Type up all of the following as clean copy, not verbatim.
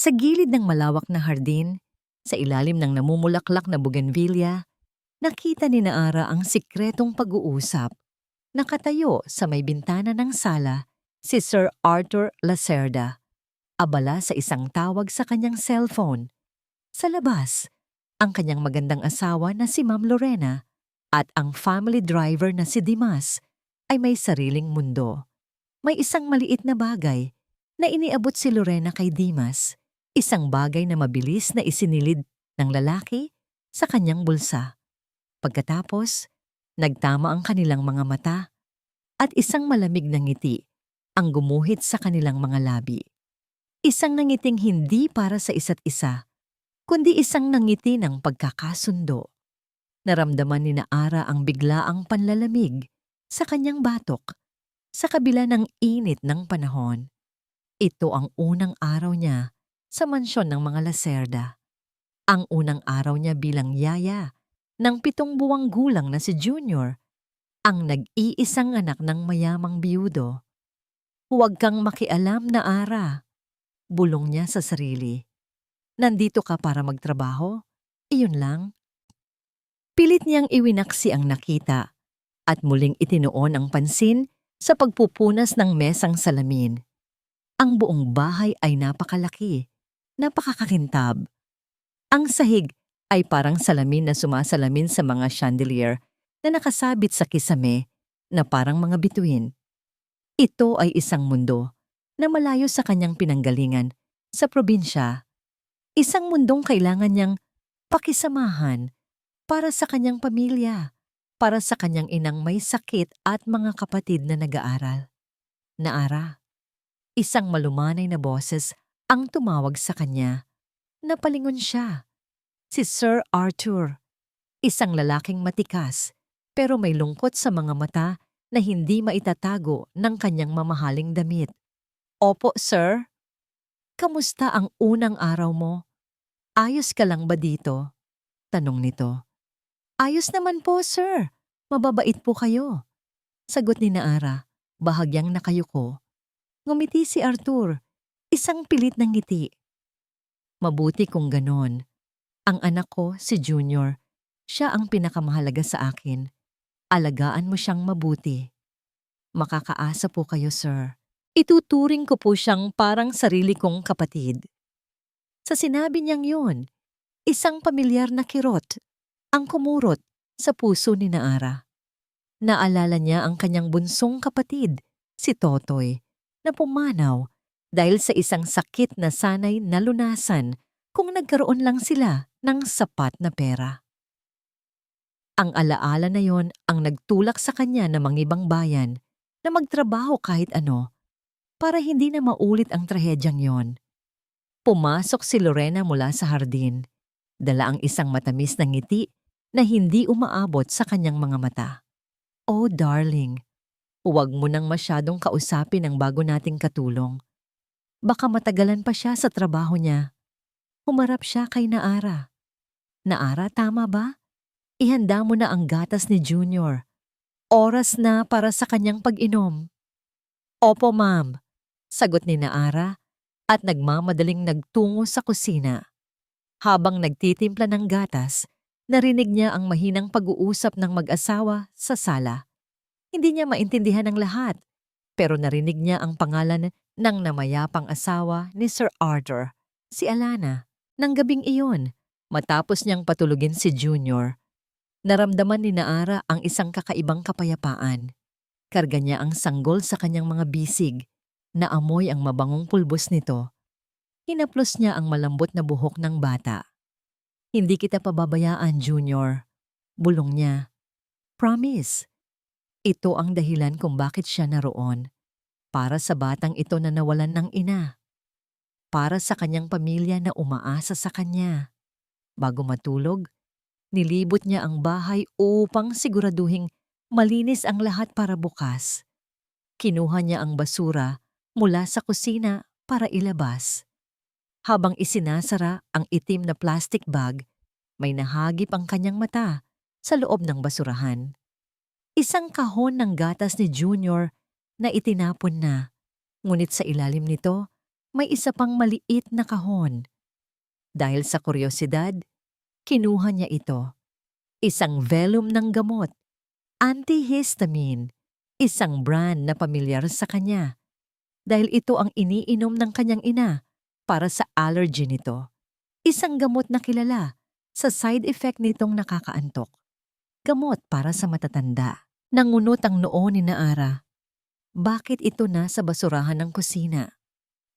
Sa gilid ng malawak na hardin, sa ilalim ng namumulaklak na bougainvillea, nakita ni Naara ang sikretong pag-uusap. Nakatayo sa may bintana ng sala si Sir Arthur Lacerda, abala sa isang tawag sa kanyang cellphone. Sa labas, ang kanyang magandang asawa na si Ma'am Lorena at ang family driver na si Dimas ay may sariling mundo. May isang maliit na bagay na iniabot si Lorena kay Dimas, isang bagay na mabilis na isinilid ng lalaki sa kanyang bulsa. Pagkatapos, nagtama ang kanilang mga mata at isang malamig na ngiti ang gumuhit sa kanilang mga labi. Isang nangiting hindi para sa isa't isa, kundi isang nangiti ng pagkakasundo. Naramdaman ni Naara ang biglaang panlalamig sa kanyang batok sa kabila ng init ng panahon. Ito ang unang araw niya sa mansyon ng mga Lacerda. Ang unang araw niya bilang yaya ng 7 buwang gulang na si Junior, ang nag-iisang anak ng mayamang biyudo. Huwag kang makialam, Naara, bulong niya sa sarili. Nandito ka para magtrabaho? Iyon lang. Pilit niyang iwinaksi ang nakita at muling itinuon ang pansin sa pagpupunas ng mesang salamin. Ang buong bahay ay napakalaki, napakakakintab. Ang sahig ay parang salamin na sumasalamin sa mga chandelier na nakasabit sa kisame na parang mga bituin. Ito ay isang mundo na malayo sa kanyang pinanggalingan sa probinsya. Isang mundong kailangan niyang pakisamahan para sa kanyang pamilya, para sa kanyang inang may sakit at mga kapatid na nag-aaral. Naara, isang malumanay na boses ang tumawag sa kanya. Napalingon siya. Si Sir Arthur, isang lalaking matikas pero may lungkot sa mga mata na hindi maitatago ng kanyang mamahaling damit. Opo, sir. Kamusta ang unang araw mo? Ayos ka lang ba dito? Tanong nito. Ayos naman po, sir. Mababait po kayo. Sagot ni Naara, bahagyang nakayuko. Ngumiti si Arthur, isang pilit na ngiti. Mabuti kung ganon. Ang anak ko, si Junior, siya ang pinakamahalaga sa akin. Alagaan mo siyang mabuti. Makakaasa po kayo, sir. Ituturing ko po siyang parang sarili kong kapatid. Sa sinabi niyang yun, isang pamilyar na kirot ang kumurot sa puso ni Naara. Naalala niya ang kanyang bunsong kapatid, si Totoy, na pumanaw dahil sa isang sakit na sanay nalunasan kung nagkaroon lang sila ng sapat na pera. Ang alaala na yon ang nagtulak sa kanya na mangibang bayan na magtrabaho kahit ano para hindi na maulit ang trahedyang yon. Pumasok si Lorena mula sa hardin, dala ang isang matamis na ngiti na hindi umaabot sa kanyang mga mata. Oh darling, huwag mo nang masyadong kausapin ang bago nating katulong. Baka matagalan pa siya sa trabaho niya. Humarap siya kay Naara. Naara, tama ba? Ihanda mo na ang gatas ni Junior. Oras na para sa kanyang pag-inom. Opo, ma'am, sagot ni Naara at nagmamadaling nagtungo sa kusina. Habang nagtitimpla ng gatas, narinig niya ang mahinang pag-uusap ng mag-asawa sa sala. Hindi niya maintindihan ang lahat, pero narinig niya ang pangalan ng namayapang asawa ni Sir Arthur, si Alana. Nang gabing iyon, matapos niyang patulugin si Junior, naramdaman ni Naara ang isang kakaibang kapayapaan. Karga niya ang sanggol sa kanyang mga bisig, naamoy ang mabangong pulbos nito. Hinaplos niya ang malambot na buhok ng bata. Hindi kita pababayaan, Junior, bulong niya. Promise. Ito ang dahilan kung bakit siya naroon. Para sa batang ito na nawalan ng ina. Para sa kanyang pamilya na umaasa sa kanya. Bago matulog, nilibot niya ang bahay upang siguraduhing malinis ang lahat para bukas. Kinuha niya ang basura mula sa kusina para ilabas. Habang isinasara ang itim na plastic bag, may nahagip ang kanyang mata sa loob ng basurahan. Isang kahon ng gatas ni Junior na itinapon na, ngunit sa ilalim nito may isa pang maliit na kahon. Dahil sa kuryosidad, kinuha niya ito. Isang velum ng gamot, antihistamine, isang brand na pamilyar sa kanya. Dahil ito ang iniinom ng kanyang ina para sa allergy nito. Isang gamot na kilala sa side effect nitong nakakaantok. Gamot para sa matatanda. Nangunot ang noo ni Naara. Bakit ito na sa basurahan ng kusina?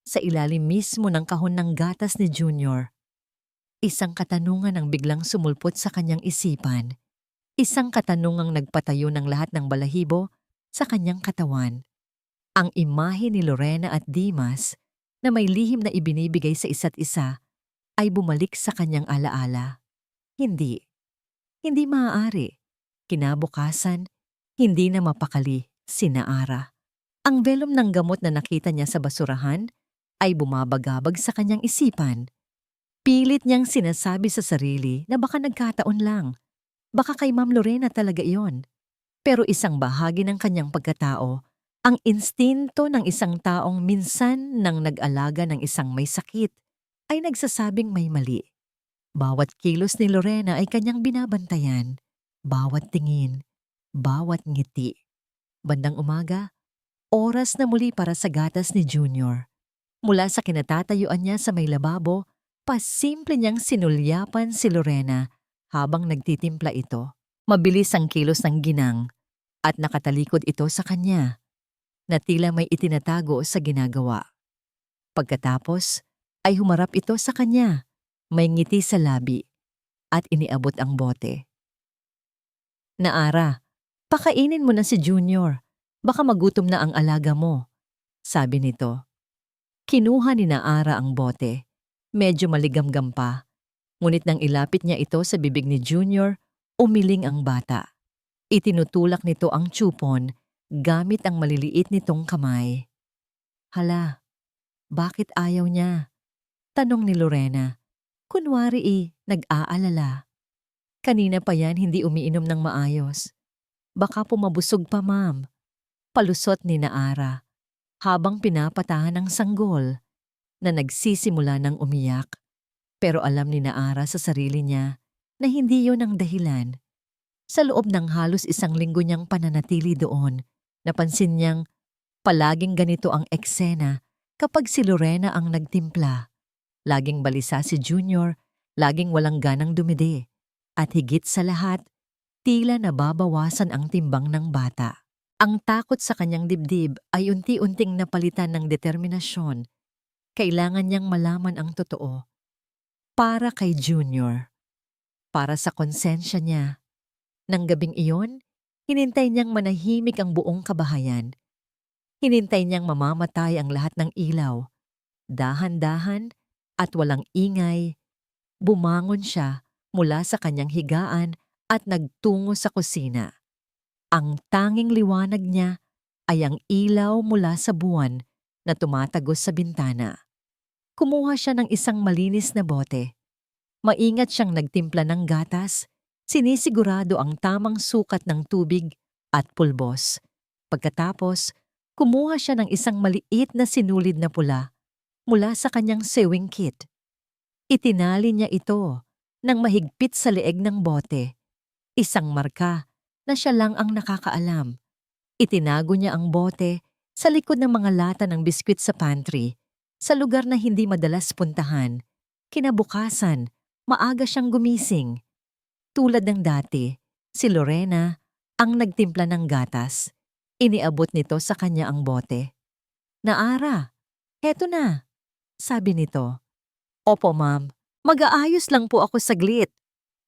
Sa ilalim mismo ng kahon ng gatas ni Junior. Isang katanungan ang biglang sumulpot sa kanyang isipan. Isang katanungang nagpatayo ng lahat ng balahibo sa kanyang katawan. Ang imahe ni Lorena at Dimas na may lihim na ibinibigay sa isa't isa ay bumalik sa kanyang alaala. Hindi. Hindi maaari. Kinabukasan, hindi na mapakali si Naara. Ang velum ng gamot na nakita niya sa basurahan ay bumabagabag sa kanyang isipan. Pilit niyang sinasabi sa sarili na baka nagkataon lang. Baka kay Ma'am Lorena talaga iyon. Pero isang bahagi ng kanyang pagkatao, ang instinto ng isang taong minsan nang nag-alaga ng isang may sakit, ay nagsasabing may mali. Bawat kilos ni Lorena ay kanyang binabantayan. Bawat tingin, bawat ngiti. Bandang umaga, oras na muli para sa gatas ni Junior. Mula sa kinatatayuan niya sa may lababo, pasimple niyang sinulyapan si Lorena habang nagtitimpla ito. Mabilis ang kilos ng ginang at nakatalikod ito sa kanya na tila may itinatago sa ginagawa. Pagkatapos ay humarap ito sa kanya, may ngiti sa labi at iniabot ang bote. Naara, pakainin mo na si Junior. Baka magutom na ang alaga mo, sabi nito. Kinuha ni Naara ang bote. Medyo maligamgam pa. Ngunit nang ilapit niya ito sa bibig ni Junior, umiling ang bata. Itinutulak nito ang tsupon gamit ang maliliit nitong kamay. Hala, bakit ayaw niya? Tanong ni Lorena. Kunwari nag-aalala. Kanina pa yan hindi umiinom ng maayos. Baka pumabusog pa, ma'am. Palusot ni Naara habang pinapatahan ng sanggol na nagsisimula ng umiyak. Pero alam ni Naara sa sarili niya na hindi yon ang dahilan. Sa loob ng halos isang linggo niyang pananatili doon, napansin niyang palaging ganito ang eksena kapag si Lorena ang nagtimpla. Laging balisa si Junior, laging walang ganang dumidi. At higit sa lahat, tila nababawasan ang timbang ng bata. Ang takot sa kanyang dibdib ay unti-unting napalitan ng determinasyon. Kailangan niyang malaman ang totoo. Para kay Junior. Para sa konsensya niya. Nang gabing iyon, hinintay niyang manahimik ang buong kabahayan. Hinintay niyang mamamatay ang lahat ng ilaw. Dahan-dahan at walang ingay, bumangon siya mula sa kanyang higaan at nagtungo sa kusina. Ang tanging liwanag niya ay ang ilaw mula sa buwan na tumatagos sa bintana. Kumuha siya ng isang malinis na bote. Maingat siyang nagtimpla ng gatas, sinisigurado ang tamang sukat ng tubig at pulbos. Pagkatapos, kumuha siya ng isang maliit na sinulid na pula mula sa kanyang sewing kit. Itinali niya ito nang mahigpit sa leeg ng bote. Isang marka na siya lang ang nakakaalam. Itinago niya ang bote sa likod ng mga lata ng biskwit sa pantry, sa lugar na hindi madalas puntahan. Kinabukasan, maaga siyang gumising. Tulad ng dati, si Lorena ang nagtimpla ng gatas. Iniabot nito sa kanya ang bote. Naara, heto na, sabi nito. Opo, ma'am. Mag-aayos lang po ako saglit,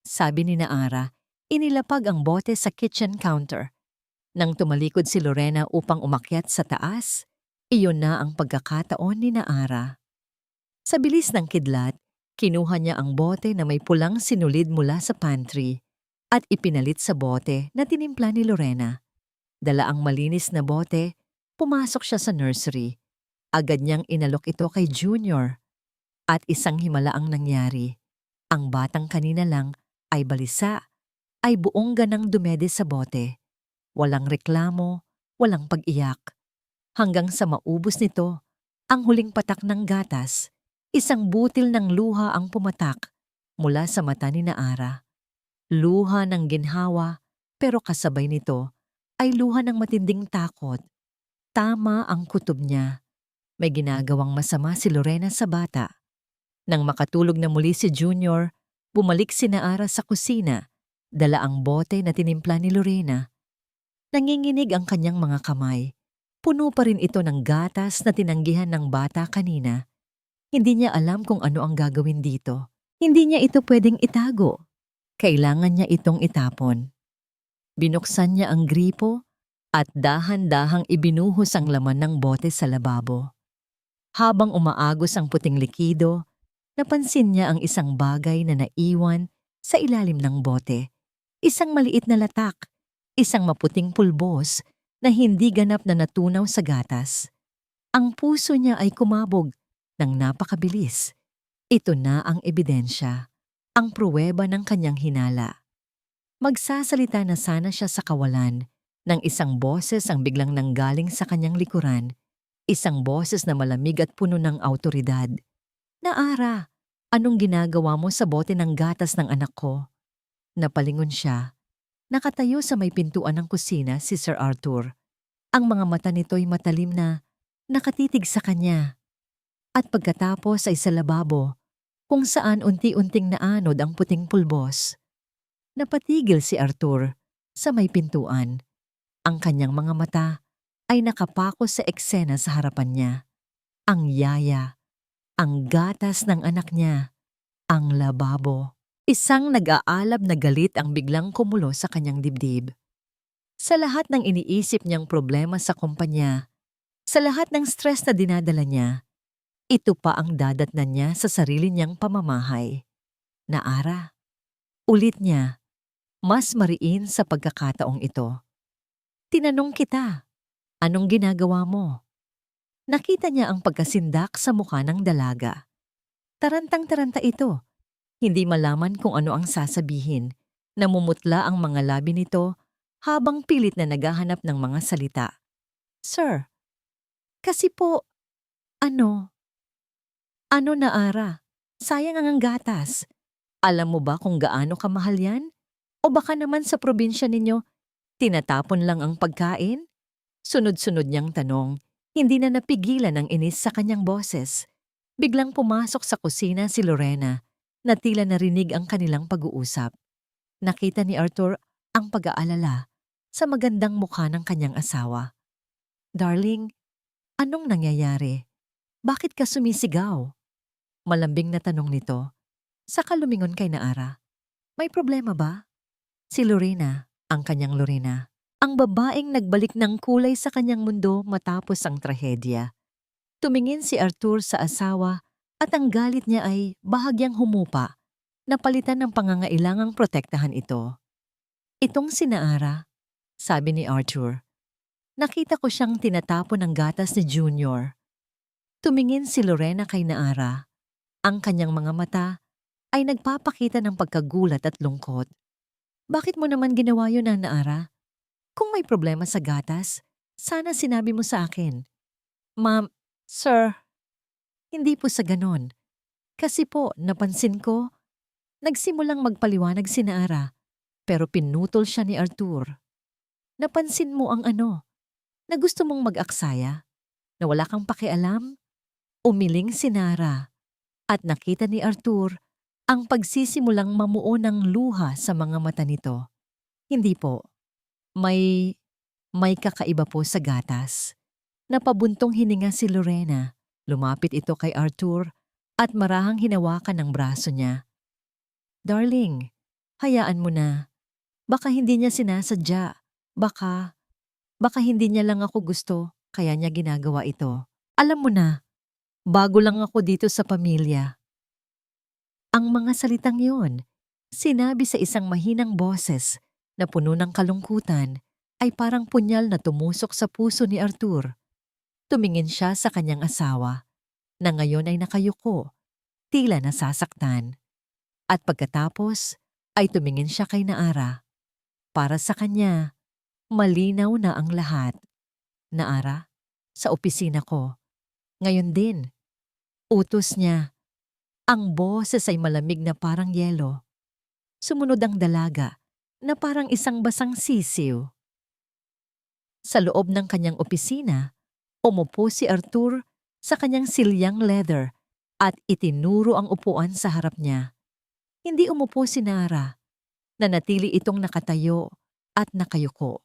sabi ni Naara. Inilapag ang bote sa kitchen counter. Nang tumalikod si Lorena upang umakyat sa taas, iyon na ang pagkakataon ni Naara. Sa bilis ng kidlat, kinuha niya ang bote na may pulang sinulid mula sa pantry at ipinalit sa bote na tinimpla ni Lorena. Dala ang malinis na bote, pumasok siya sa nursery. Agad niyang inalok ito kay Junior. At isang himala ang nangyari. Ang batang kanina lang ay balisa, ay buong ganang dumede sa bote. Walang reklamo, walang pag-iyak. Hanggang sa maubos nito Ang huling patak ng gatas, isang butil ng luha ang pumatak mula sa mata ni Naara. Luha ng ginhawa, pero kasabay nito ay luha ng matinding takot. Tama ang kutob niya. May ginagawang masama si Lorena sa bata. Nang makatulog na muli si Junior, bumalik si Naara sa kusina, dala ang bote na tinimpla ni Lorena. Nanginginig ang kanyang mga kamay. Puno pa rin ito ng gatas na tinanggihan ng bata kanina. Hindi niya alam kung ano ang gagawin dito. Hindi niya ito pwedeng itago. Kailangan niya itong itapon. Binuksan niya ang gripo at dahan-dahang ibinuhos ang laman ng bote sa lababo. Habang umaagos ang puting likido, napansin niya ang isang bagay na naiwan sa ilalim ng bote. Isang maliit na latak, isang maputing pulbos na hindi ganap na natunaw sa gatas. Ang puso niya ay kumabog ng napakabilis. Ito na ang ebidensya, ang pruweba ng kanyang hinala. Magsasalita na sana siya sa kawalan nang isang boses ang biglang nanggaling sa kanyang likuran, isang boses na malamig at puno ng awtoridad. Naara, anong ginagawa mo sa bote ng gatas ng anak ko? Napalingon siya. Nakatayo sa may pintuan ng kusina si Sir Arthur. Ang mga mata nito'y matalim na nakatitig sa kanya. At pagkatapos ay sa lababo, kung saan unti-unting naanod ang puting pulbos. Napatigil si Arthur sa may pintuan. Ang kanyang mga mata ay nakapako sa eksena sa harapan niya. Ang yaya, ang gatas ng anak niya, ang lababo. Isang nag-aalab na galit ang biglang kumulo sa kanyang dibdib. Sa lahat ng iniisip niyang problema sa kumpanya, sa lahat ng stress na dinadala niya, ito pa ang dadatnan niya sa sarili niyang pamamahay. Naara, ulit niya, mas mariin sa pagkakataong ito. Tinanong kita, anong ginagawa mo? Nakita niya ang pagkasindak sa mukha ng dalaga. Tarantang-taranta ito. Hindi malaman kung ano ang sasabihin. Namumutla ang mga labi nito habang pilit na naghahanap ng mga salita. Sir, kasi po, ano Naara? Sayang ang gatas. Alam mo ba kung gaano kamahal yan? O baka naman sa probinsya ninyo, tinatapon lang ang pagkain? Sunod-sunod niyang tanong, hindi na napigilan ang inis sa kanyang boses. Biglang pumasok sa kusina si Lorena, na tila narinig ang kanilang pag-uusap. Nakita ni Arthur ang pag-aalala sa magandang mukha ng kanyang asawa. Darling, anong nangyayari? Bakit ka sumisigaw? Malambing na tanong nito. Saka lumingon kay Naara. May problema ba? Si Lorena, ang kanyang Lorena, ang babaeng nagbalik ng kulay sa kanyang mundo matapos ang trahedya. Tumingin si Arthur sa asawa at ang galit niya ay bahagyang humupa, napalitan ng pangangailangang protektahan ito. Itong si Naara, sabi ni Arthur. Nakita ko siyang tinatapon ng gatas ni Junior. Tumingin si Lorena kay Naara. Ang kanyang mga mata ay nagpapakita ng pagkagulat at lungkot. Bakit mo naman ginawa yun, Naara? Kung may problema sa gatas, sana sinabi mo sa akin. Ma'am, sir, hindi po sa ganon. Kasi po, napansin ko, nagsimulang magpaliwanag si Naara, pero pinutol siya ni Arthur. Napansin mo ang ano, na gusto mong mag-aksaya, na wala kang pakialam? Umiling si Naara, at nakita ni Arthur ang pagsisimulang mamuo ng luha sa mga mata nito. Hindi po. May kakaiba po sa gatas. Napabuntong hininga si Lorena. Lumapit ito kay Arthur at marahang hinawakan ng braso niya. Darling, hayaan mo na. Baka hindi niya sinasadya. Baka hindi niya lang ako gusto, kaya niya ginagawa ito. Alam mo na, bago lang ako dito sa pamilya. Ang mga salitang yun, sinabi sa isang mahinang boses na puno ng kalungkutan, ay parang punyal na tumusok sa puso ni Arthur. Tumingin siya sa kanyang asawa, na ngayon ay nakayuko, tila nasasaktan. At pagkatapos, ay tumingin siya kay Naara. Para sa kanya, malinaw na ang lahat. Naara, sa opisina ko, Ngayon din, utos niya. Ang boses ay malamig na parang yelo. Sumunod ang dalaga na parang isang basang sisiw. Sa loob ng kanyang opisina, umupo si Arthur sa kanyang silyang leather at itinuro ang upuan sa harap niya. Hindi umupo si Nara. Nanatili itong nakatayo at nakayuko.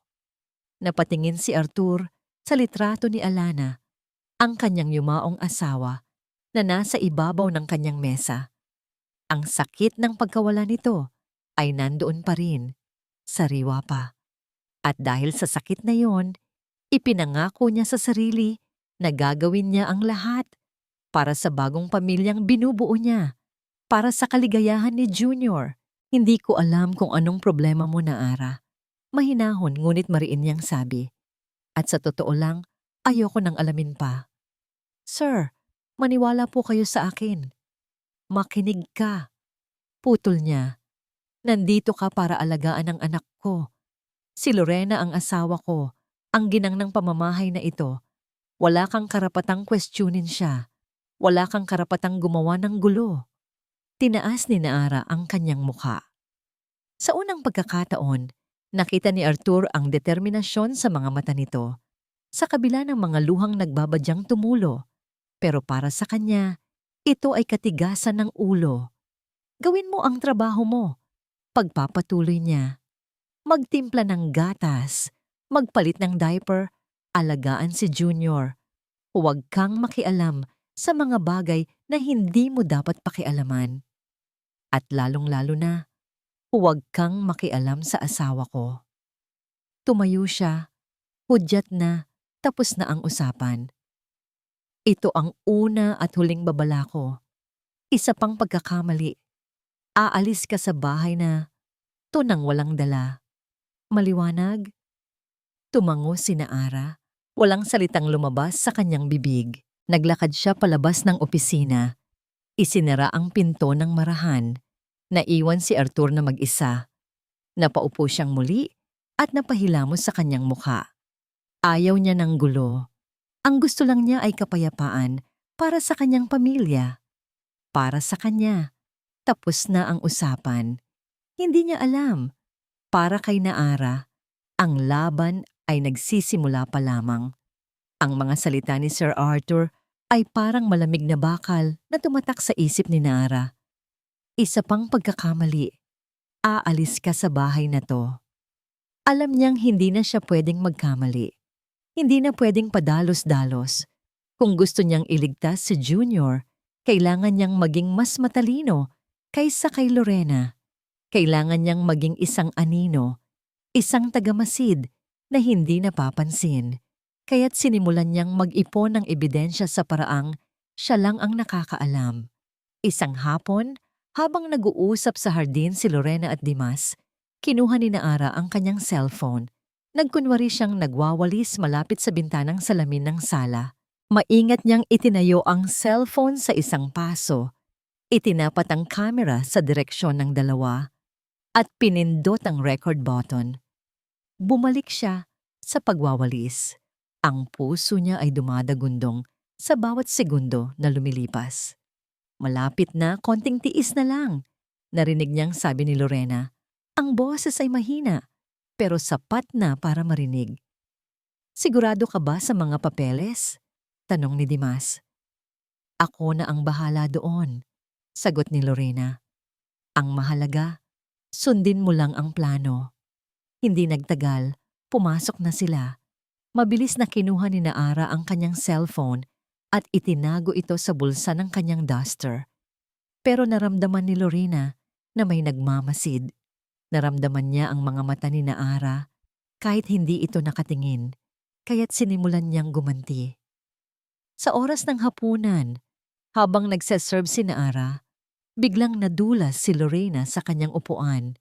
Napatingin si Arthur sa litrato ni Alana, ang kanyang yumaong asawa, na nasa ibabaw ng kanyang mesa. Ang sakit ng pagkawala nito ay nandoon pa rin, sariwa pa. At dahil sa sakit na yon, ipinangako niya sa sarili na gagawin niya ang lahat para sa bagong pamilyang binubuo niya, para sa kaligayahan ni Junior. Hindi ko alam kung anong problema mo, Naara. Mahinahon ngunit mariin niyang sabi. At sa totoo lang, ayoko nang alamin pa. Sir, maniwala po kayo sa akin. Makinig ka. Putol niya. Nandito ka para alagaan ang anak ko. Si Lorena ang asawa ko, ang ginang ng pamamahay na ito. Wala kang karapatang questionin siya. Wala kang karapatang gumawa ng gulo. Tinaas ni Naara ang kanyang mukha. Sa unang pagkakataon, nakita ni Arthur ang determinasyon sa mga mata nito, sa kabila ng mga luhang nagbabadyang tumulo. Pero para sa kanya, ito ay katigasan ng ulo. Gawin mo ang trabaho mo. Pagpapatuloy niya. Magtimpla ng gatas, magpalit ng diaper, alagaan si Junior. Huwag kang makialam sa mga bagay na hindi mo dapat pakialaman. At lalong-lalo na, huwag kang makialam sa asawa ko. Tumayo siya, hudyat na, tapos na ang usapan. Ito ang una at huling babala ko. Isa pang pagkakamali. Aalis ka sa bahay na to nang walang dala. Maliwanag? Tumango si Naara. Walang salitang lumabas sa kanyang bibig. Naglakad siya palabas ng opisina. Isinara ang pinto ng marahan. Naiwan si Arthur na mag-isa. Napaupo siyang muli at napahilamos sa kanyang mukha. Ayaw niya ng gulo. Ang gusto lang niya ay kapayapaan para sa kanyang pamilya. Para sa kanya. Tapos na ang usapan. Hindi niya alam. Para kay Naara, ang laban ay nagsisimula pa lamang. Ang mga salita ni Sir Arthur ay parang malamig na bakal na tumatak sa isip ni Naara. Isa pang pagkakamali. Aalis ka sa bahay na to. Alam niyang hindi na siya pwedeng magkamali. Hindi na pwedeng padalos-dalos. Kung gusto niyang iligtas si Junior, kailangan niyang maging mas matalino kaysa kay Lorena. Kailangan niyang maging isang anino, isang tagamasid na hindi napapansin. Kaya't sinimulan niyang mag-ipon ng ebidensya sa paraang siya lang ang nakakaalam. Isang hapon, habang nag-uusap sa hardin si Lorena at Dimas, kinuha ni Naara ang kanyang cellphone. Nagkunwari siyang nagwawalis malapit sa bintanang salamin ng sala. Maingat niyang itinayo ang cellphone sa isang paso. Itinapat ang camera sa direksyon ng dalawa at pinindot ang record button. Bumalik siya sa pagwawalis. Ang puso niya ay dumadagundong sa bawat segundo na lumilipas. Malapit na, konting tiis na lang. Narinig niyang sabi ni Lorena, ang boses ay mahina, pero sapat na para marinig. Sigurado ka ba sa mga papeles? Tanong ni Dimas. Ako na ang bahala doon, sagot ni Lorena. Ang mahalaga, sundin mo lang ang plano. Hindi nagtagal, pumasok na sila. Mabilis na kinuha ni Naara ang kanyang cellphone at itinago ito sa bulsa ng kanyang duster. Pero naramdaman ni Lorena na may nagmamasid. Naramdaman niya ang mga mata ni Naara kahit hindi ito nakatingin, kaya't sinimulan niyang gumanti. Sa oras ng hapunan, habang nagseserve si Naara, biglang nadulas si Lorena sa kanyang upuan.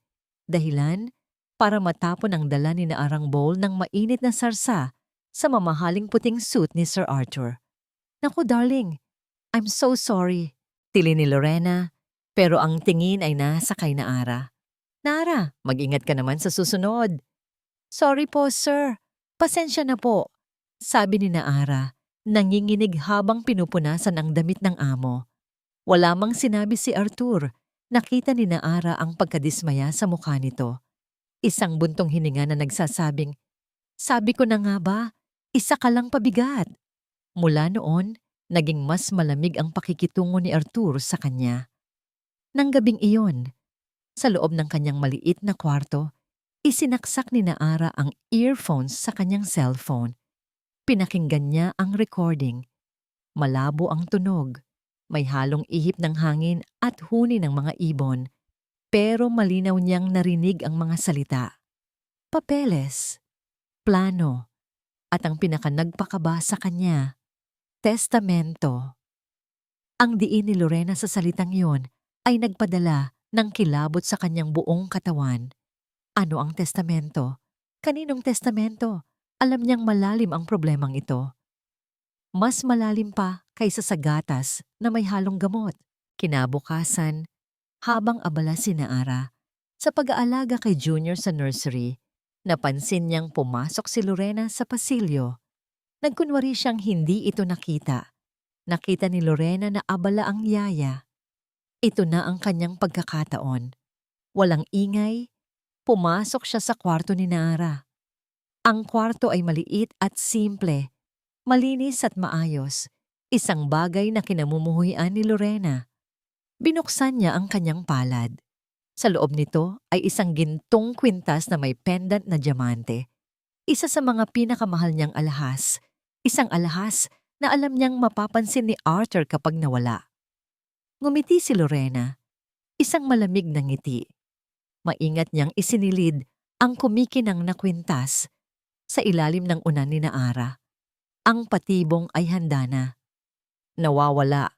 Dahilan para matapon ang dala ni Naarang bowl ng mainit na sarsa sa mamahaling puting suit ni Sir Arthur. Naku darling, I'm so sorry, tili ni Lorena, pero ang tingin ay nasa kay Naara. Naara, mag-ingat ka naman sa susunod. Sorry po sir, pasensya na po, sabi ni Naara Nanginginig habang pinupunasan ang damit ng amo. Wala mang sinabi si Arthur. Nakita ni Naara ang pagkadismaya sa mukha nito. Isang buntong hininga na nagsasabing, "Sabi ko na nga ba, isa ka lang pabigat." Mula noon, naging mas malamig ang pakikitungo ni Arthur sa kanya. Nang gabing iyon, sa loob ng kanyang maliit na kwarto, isinaksak ni Naara ang earphones sa kanyang cellphone. Pinakinggan niya ang recording. Malabo ang tunog. May halong ihip ng hangin at huni ng mga ibon. Pero malinaw niyang narinig ang mga salita. Papeles, plano, at ang pinakanagpakaba sa kanya, testamento. Ang diin ni Lorena sa salitang yon ay nagpadala ng kilabot sa kanyang buong katawan. Ano ang testamento? Kaninong testamento? Alam niyang malalim ang problemang ito. Mas malalim pa kaysa sa gatas na may halong gamot. Kinabukasan, habang abala si Naara sa pag-aalaga kay Junior sa nursery, napansin niyang pumasok si Lorena sa pasilyo. Nagkunwari siyang hindi ito nakita. Nakita ni Lorena na abala ang yaya. Ito na ang kanyang pagkakataon. Walang ingay, pumasok siya sa kwarto ni Naara. Ang kwarto ay maliit at simple. Malinis at maayos, isang bagay na kinamumuhian ni Lorena. Binuksan niya ang kanyang palad. Sa loob nito ay isang gintong kwintas na may pendant na diamante. Isa sa mga pinakamahal niyang alahas. Isang alahas na alam niyang mapapansin ni Arthur kapag nawala. Ngumiti si Lorena. Isang malamig na ngiti. Maingat niyang isinilid ang kumikinang na kwintas sa ilalim ng unan ni Naara. Ang patibong ay handa na. Nawawala.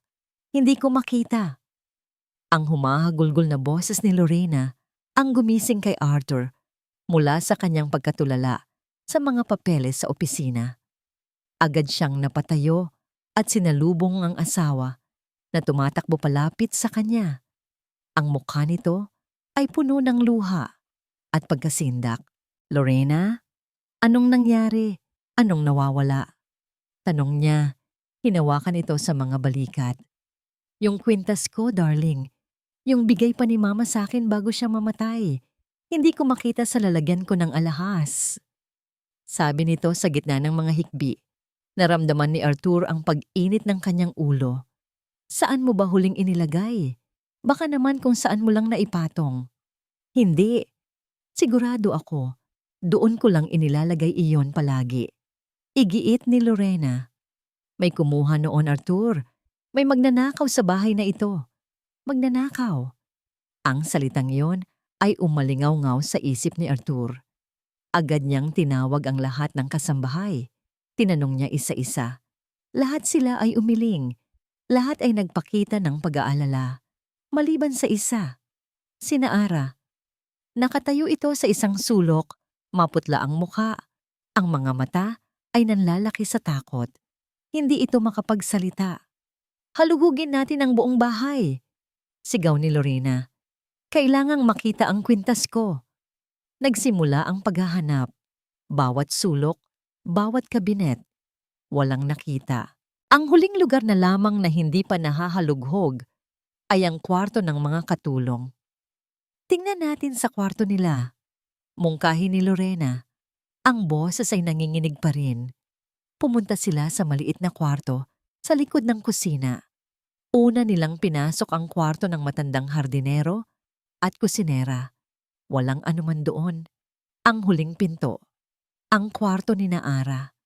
Hindi ko makita. Ang humahagulgol na boses ni Lorena ang gumising kay Arthur mula sa kanyang pagkatulala sa mga papeles sa opisina. Agad siyang napatayo at sinalubong ang asawa na tumatakbo palapit sa kanya. Ang mukha nito ay puno ng luha at pagkasindak. "Lorena, anong nangyari? Anong nawawala?" Tanong niya, hinawakan ito sa mga balikat. "Yung kwintas ko, darling. Yung bigay pa ni Mama sa akin bago siya mamatay. Hindi ko makita sa lalagyan ko ng alahas." Sabi nito sa gitna ng mga hikbi. Naramdaman ni Arthur ang pag-init ng kanyang ulo. "Saan mo ba huling inilagay? Baka naman kung saan mo lang naipatong." "Hindi. Sigurado ako. Doon ko lang inilalagay iyon palagi." Igiit ni Lorena. "May kumuha noon, Arthur. May magnanakaw sa bahay na ito." Magnanakaw. Ang salitang iyon ay umalingaw-ngaw sa isip ni Arthur. Agad niyang tinawag ang lahat ng kasambahay. Tinanong niya isa-isa. Lahat sila ay umiling. Lahat ay nagpakita ng pag-aalala. Maliban sa isa, si Naara. Nakatayo ito sa isang sulok, maputla ang muka. Ang mga mata ay nanlalaki sa takot. Hindi ito makapagsalita. "Halugugin natin ang buong bahay," sigaw ni Lorena. "Kailangang makita ang kwintas ko." Nagsimula ang paghahanap. Bawat sulok, bawat kabinet. Walang nakita. Ang huling lugar na lamang na hindi pa nahahalughog ay ang kwarto ng mga katulong. "Tingnan natin sa kwarto nila." Mungkahi ni Lorena. Ang boses ay nanginginig pa rin. Pumunta sila sa maliit na kwarto sa likod ng kusina. Una nilang pinasok ang kwarto ng matandang hardinero at kusinera. Walang anuman doon. Ang huling pinto. Ang kwarto ni Naara.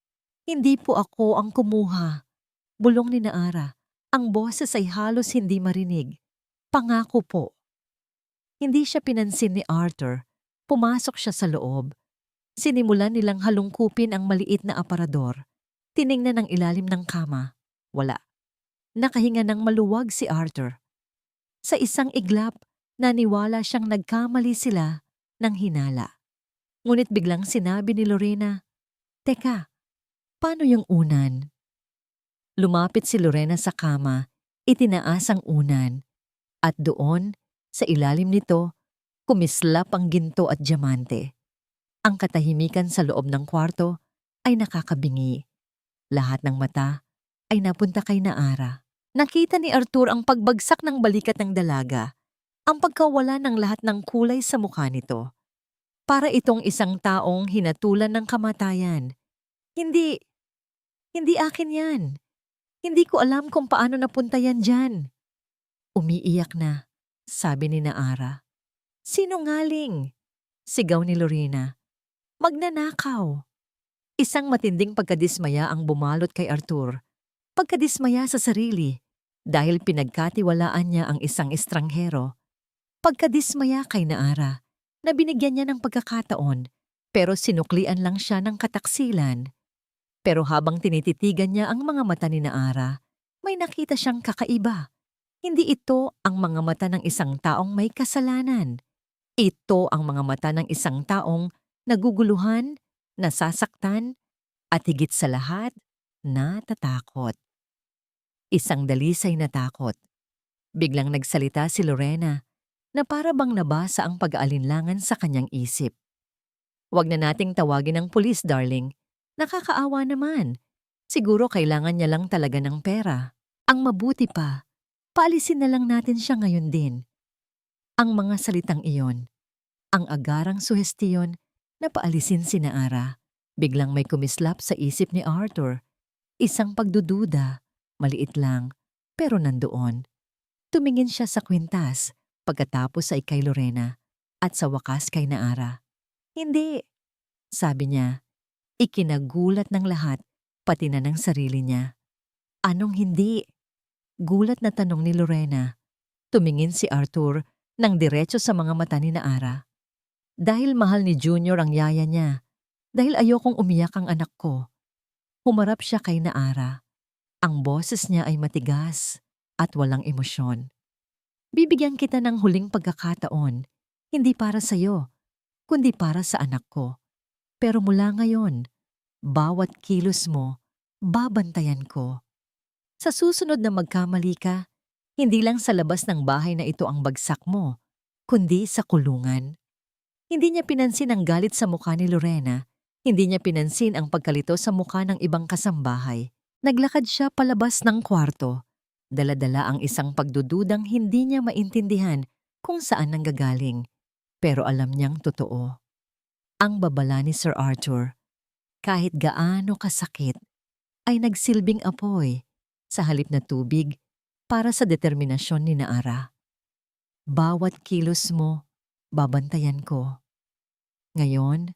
"Hindi po ako ang kumuha." Bulong ni Naara. Ang boses ay halos hindi marinig. "Pangako po." Hindi siya pinansin ni Arthur. Pumasok siya sa loob. Sinimulan nilang halungkupin ang maliit na aparador. Tiningnan ang ilalim ng kama. Wala. Nakahinga ng maluwag si Arthur. Sa isang iglap, naniwala siyang nagkamali sila ng hinala. Ngunit biglang sinabi ni Lorena, "Teka, paano yung unan?" Lumapit si Lorena sa kama, itinaas ang unan, at doon, sa ilalim nito, kumislap ang ginto at diamante. Ang katahimikan sa loob ng kwarto ay nakakabingi. Lahat ng mata ay napunta kay Naara. Nakita ni Arthur ang pagbagsak ng balikat ng dalaga, ang pagkawala ng lahat ng kulay sa mukha nito. Para itong isang taong hinatulan ng kamatayan. Hindi, hindi akin yan. Hindi ko alam kung paano napunta yan dyan. Umiiyak na, sabi ni Naara. Sinungaling, sigaw ni Lorena. Magnanakaw. Isang matinding pagkadismaya ang bumalot kay Arthur. Pagkadismaya sa sarili dahil pinagkatiwalaan niya ang isang estranghero. Pagkadismaya kay Naara na binigyan niya ng pagkakataon pero sinuklian lang siya ng kataksilan. Pero habang tinititigan niya ang mga mata ni Naara, may nakita siyang kakaiba. Hindi ito ang mga mata ng isang taong may kasalanan. Ito ang mga mata ng isang taong naguguluhan, nasasaktan, at higit sa lahat, natatakot. Isang dalisay na takot. Biglang nagsalita si Lorena na para bang nabasa ang pag-aalinlangan sa kanyang isip. Huwag na nating tawagin ng pulis, darling. Nakakaawa naman. Siguro kailangan niya lang talaga ng pera. Ang mabuti pa, paalisin na lang natin siya ngayon din. Ang mga salitang iyon, ang agarang suhestiyon na paalisin si Naara, biglang may kumislap sa isip ni Arthur. Isang pagdududa, maliit lang, pero nandoon. Tumingin siya sa kwintas, pagkatapos ay kay Lorena, at sa wakas kay Naara. Hindi, sabi niya. Ikinagulat ng lahat, pati na ng sarili niya. Anong hindi? Gulat na tanong ni Lorena. Tumingin si Arthur nang diretso sa mga mata ni Naara. Dahil mahal ni Junior ang yaya niya. Dahil ayokong umiyak ang anak ko. Humarap siya kay Naara. Ang boses niya ay matigas at walang emosyon. Bibigyan kita ng huling pagkakataon, hindi para sa'yo, kundi para sa anak ko. Pero mula ngayon, bawat kilos mo, babantayan ko. Sa susunod na magkamali ka, hindi lang sa labas ng bahay na ito ang bagsak mo, kundi sa kulungan. Hindi niya pinansin ang galit sa mukha ni Lorena, hindi niya pinansin ang pagkalito sa mukha ng ibang kasambahay. Naglakad siya palabas ng kwarto. Dala-dala ang isang pagdududang hindi niya maintindihan kung saan nanggagaling, pero alam niyang totoo. Ang babala ni Sir Arthur, kahit gaano kasakit, ay nagsilbing apoy sa halip na tubig para sa determinasyon ni Naara. Bawat kilos mo, babantayan ko. Ngayon,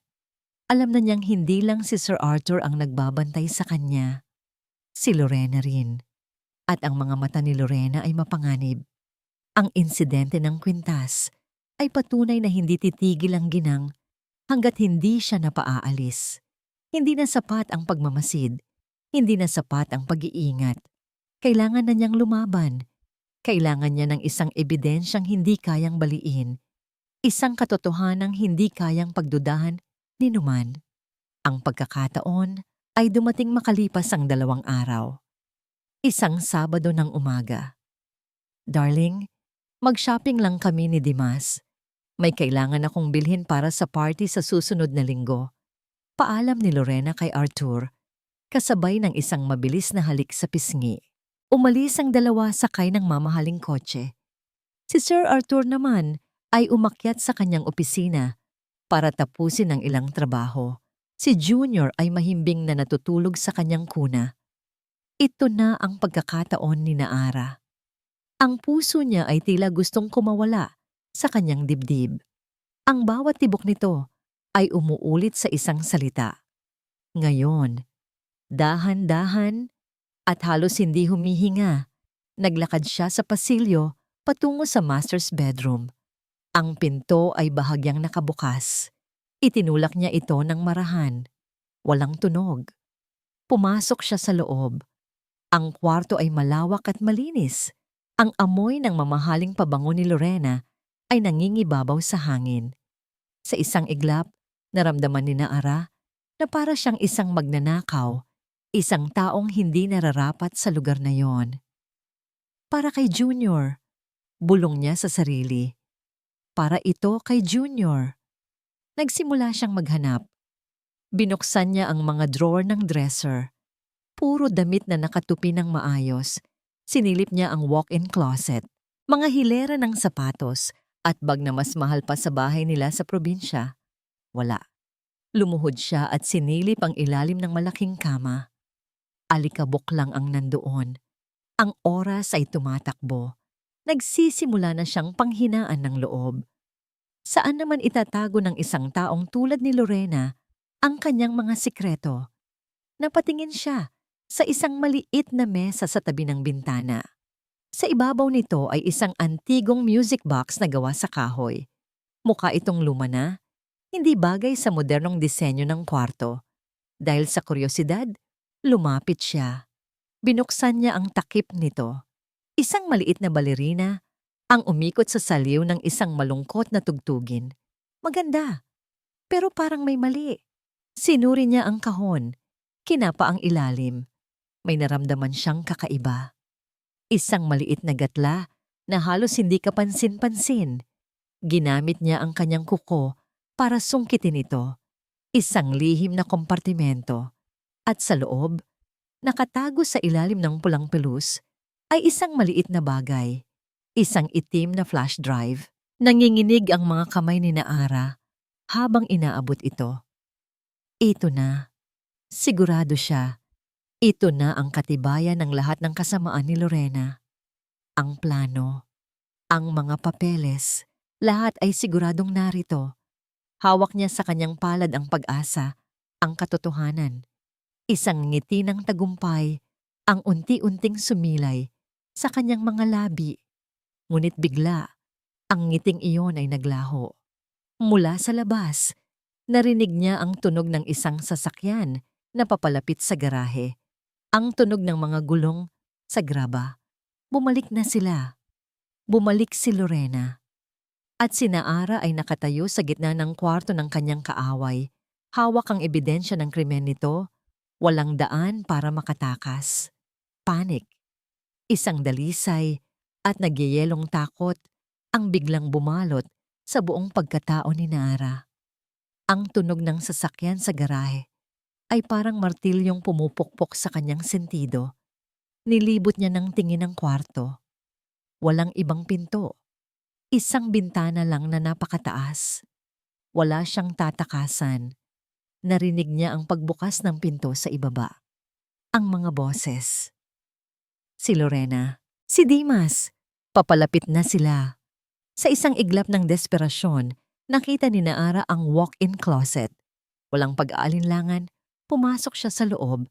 alam na niyang hindi lang si Sir Arthur ang nagbabantay sa kanya. Si Lorena rin. At ang mga mata ni Lorena ay mapanganib. Ang insidente ng kwintas ay patunay na hindi titigil ang ginang hanggat hindi siya napaaalis. Hindi na sapat ang pagmamasid. Hindi na sapat ang pag-iingat. Kailangan na niyang lumaban. Kailangan niya ng isang ebidensyang hindi kayang baliin. Isang katotohanang hindi kayang pagdudahan ni numan. Ang pagkakataon ay dumating makalipas ang 2 araw. Isang Sabado ng umaga. Darling, mag-shopping lang kami ni Dimas. May kailangan akong bilhin para sa party sa susunod na linggo. Paalam ni Lorena kay Arthur, kasabay ng isang mabilis na halik sa pisngi. Umalis ang 2 sakay ng mamahaling kotse. Si Sir Arthur naman ay umakyat sa kanyang opisina para tapusin ang ilang trabaho. Si Junior ay mahimbing na natutulog sa kanyang kuna. Ito na ang pagkakataon ni Naara. Ang puso niya ay tila gustong kumawala sa kanyang dibdib. Ang bawat tibok nito ay umuulit sa isang salita. Ngayon, dahan-dahan at halos hindi humihinga, naglakad siya sa pasilyo patungo sa master's bedroom. Ang pinto ay bahagyang nakabukas. Itinulak niya ito ng marahan. Walang tunog. Pumasok siya sa loob. Ang kwarto ay malawak at malinis. Ang amoy ng mamahaling pabango ni Lorena ay nangingibabaw sa hangin. Sa isang iglap, naramdaman ni Naara na para siyang isang magnanakaw, isang taong hindi nararapat sa lugar na yon. Para kay Junior, bulong niya sa sarili. Para ito kay Junior. Nagsimula siyang maghanap. Binuksan niya ang mga drawer ng dresser. Puro damit na nakatupi ng maayos. Sinilip niya ang walk-in closet, mga hilera ng sapatos at bag na mas mahal pa sa bahay nila sa probinsya. Wala. Lumuhod siya at sinilip ang ilalim ng malaking kama. Alikabok lang ang nandoon. Ang oras ay tumatakbo. Nagsisimula na siyang panghinaan ng loob. Saan naman itatago ng isang taong tulad ni Lorena ang kanyang mga sikreto? Napatingin siya sa isang maliit na mesa sa tabi ng bintana. Sa ibabaw nito ay isang antigong music box na gawa sa kahoy. Mukha itong luma na, hindi bagay sa modernong disenyo ng kwarto. Dahil sa kuryosidad, lumapit siya. Binuksan niya ang takip nito. Isang maliit na balerina ang umikot sa saliw ng isang malungkot na tugtugin. Maganda, pero parang may mali. Sinuri niya ang kahon. Kinapa ang ilalim. May naramdaman siyang kakaiba. Isang maliit na gatla na halos hindi kapansin-pansin. Ginamit niya ang kanyang kuko para sungkitin ito. Isang lihim na kompartimento. At sa loob, nakatago sa ilalim ng pulang pelus, ay isang maliit na bagay. Isang itim na flash drive. Nanginginig ang mga kamay ni Naara habang inaabot ito. Ito na. Sigurado siya. Ito na ang katibayan ng lahat ng kasamaan ni Lorena. Ang plano, ang mga papeles, lahat ay siguradong narito. Hawak niya sa kanyang palad ang pag-asa, ang katotohanan. Isang ngiti ng tagumpay, ang unti-unting sumilay sa kanyang mga labi. Ngunit bigla, ang ngiting iyon ay naglaho. Mula sa labas, narinig niya ang tunog ng isang sasakyan na papalapit sa garahe. Ang tunog ng mga gulong sa graba. Bumalik na sila. Bumalik si Lorena. At si Naara ay nakatayo sa gitna ng kwarto ng kanyang kaaway. Hawak ang ebidensya ng krimen nito. Walang daan para makatakas. Panik. Isang dalisay at nagyayelong takot ang biglang bumalot sa buong pagkatao ni Naara. Ang tunog ng sasakyan sa garahe ay parang martilyong pumupukpok sa kanyang sentido. Nilibot niya ng tingin ang kwarto. Walang ibang pinto. Isang bintana lang na napakataas. Wala siyang tatakasan. Narinig niya ang pagbukas ng pinto sa ibaba. Ang mga boses. Si Lorena. Si Dimas. Papalapit na sila. Sa isang iglap ng desperasyon, nakita ni Naara ang walk-in closet. Walang pag-aalinlangan, pumasok siya sa loob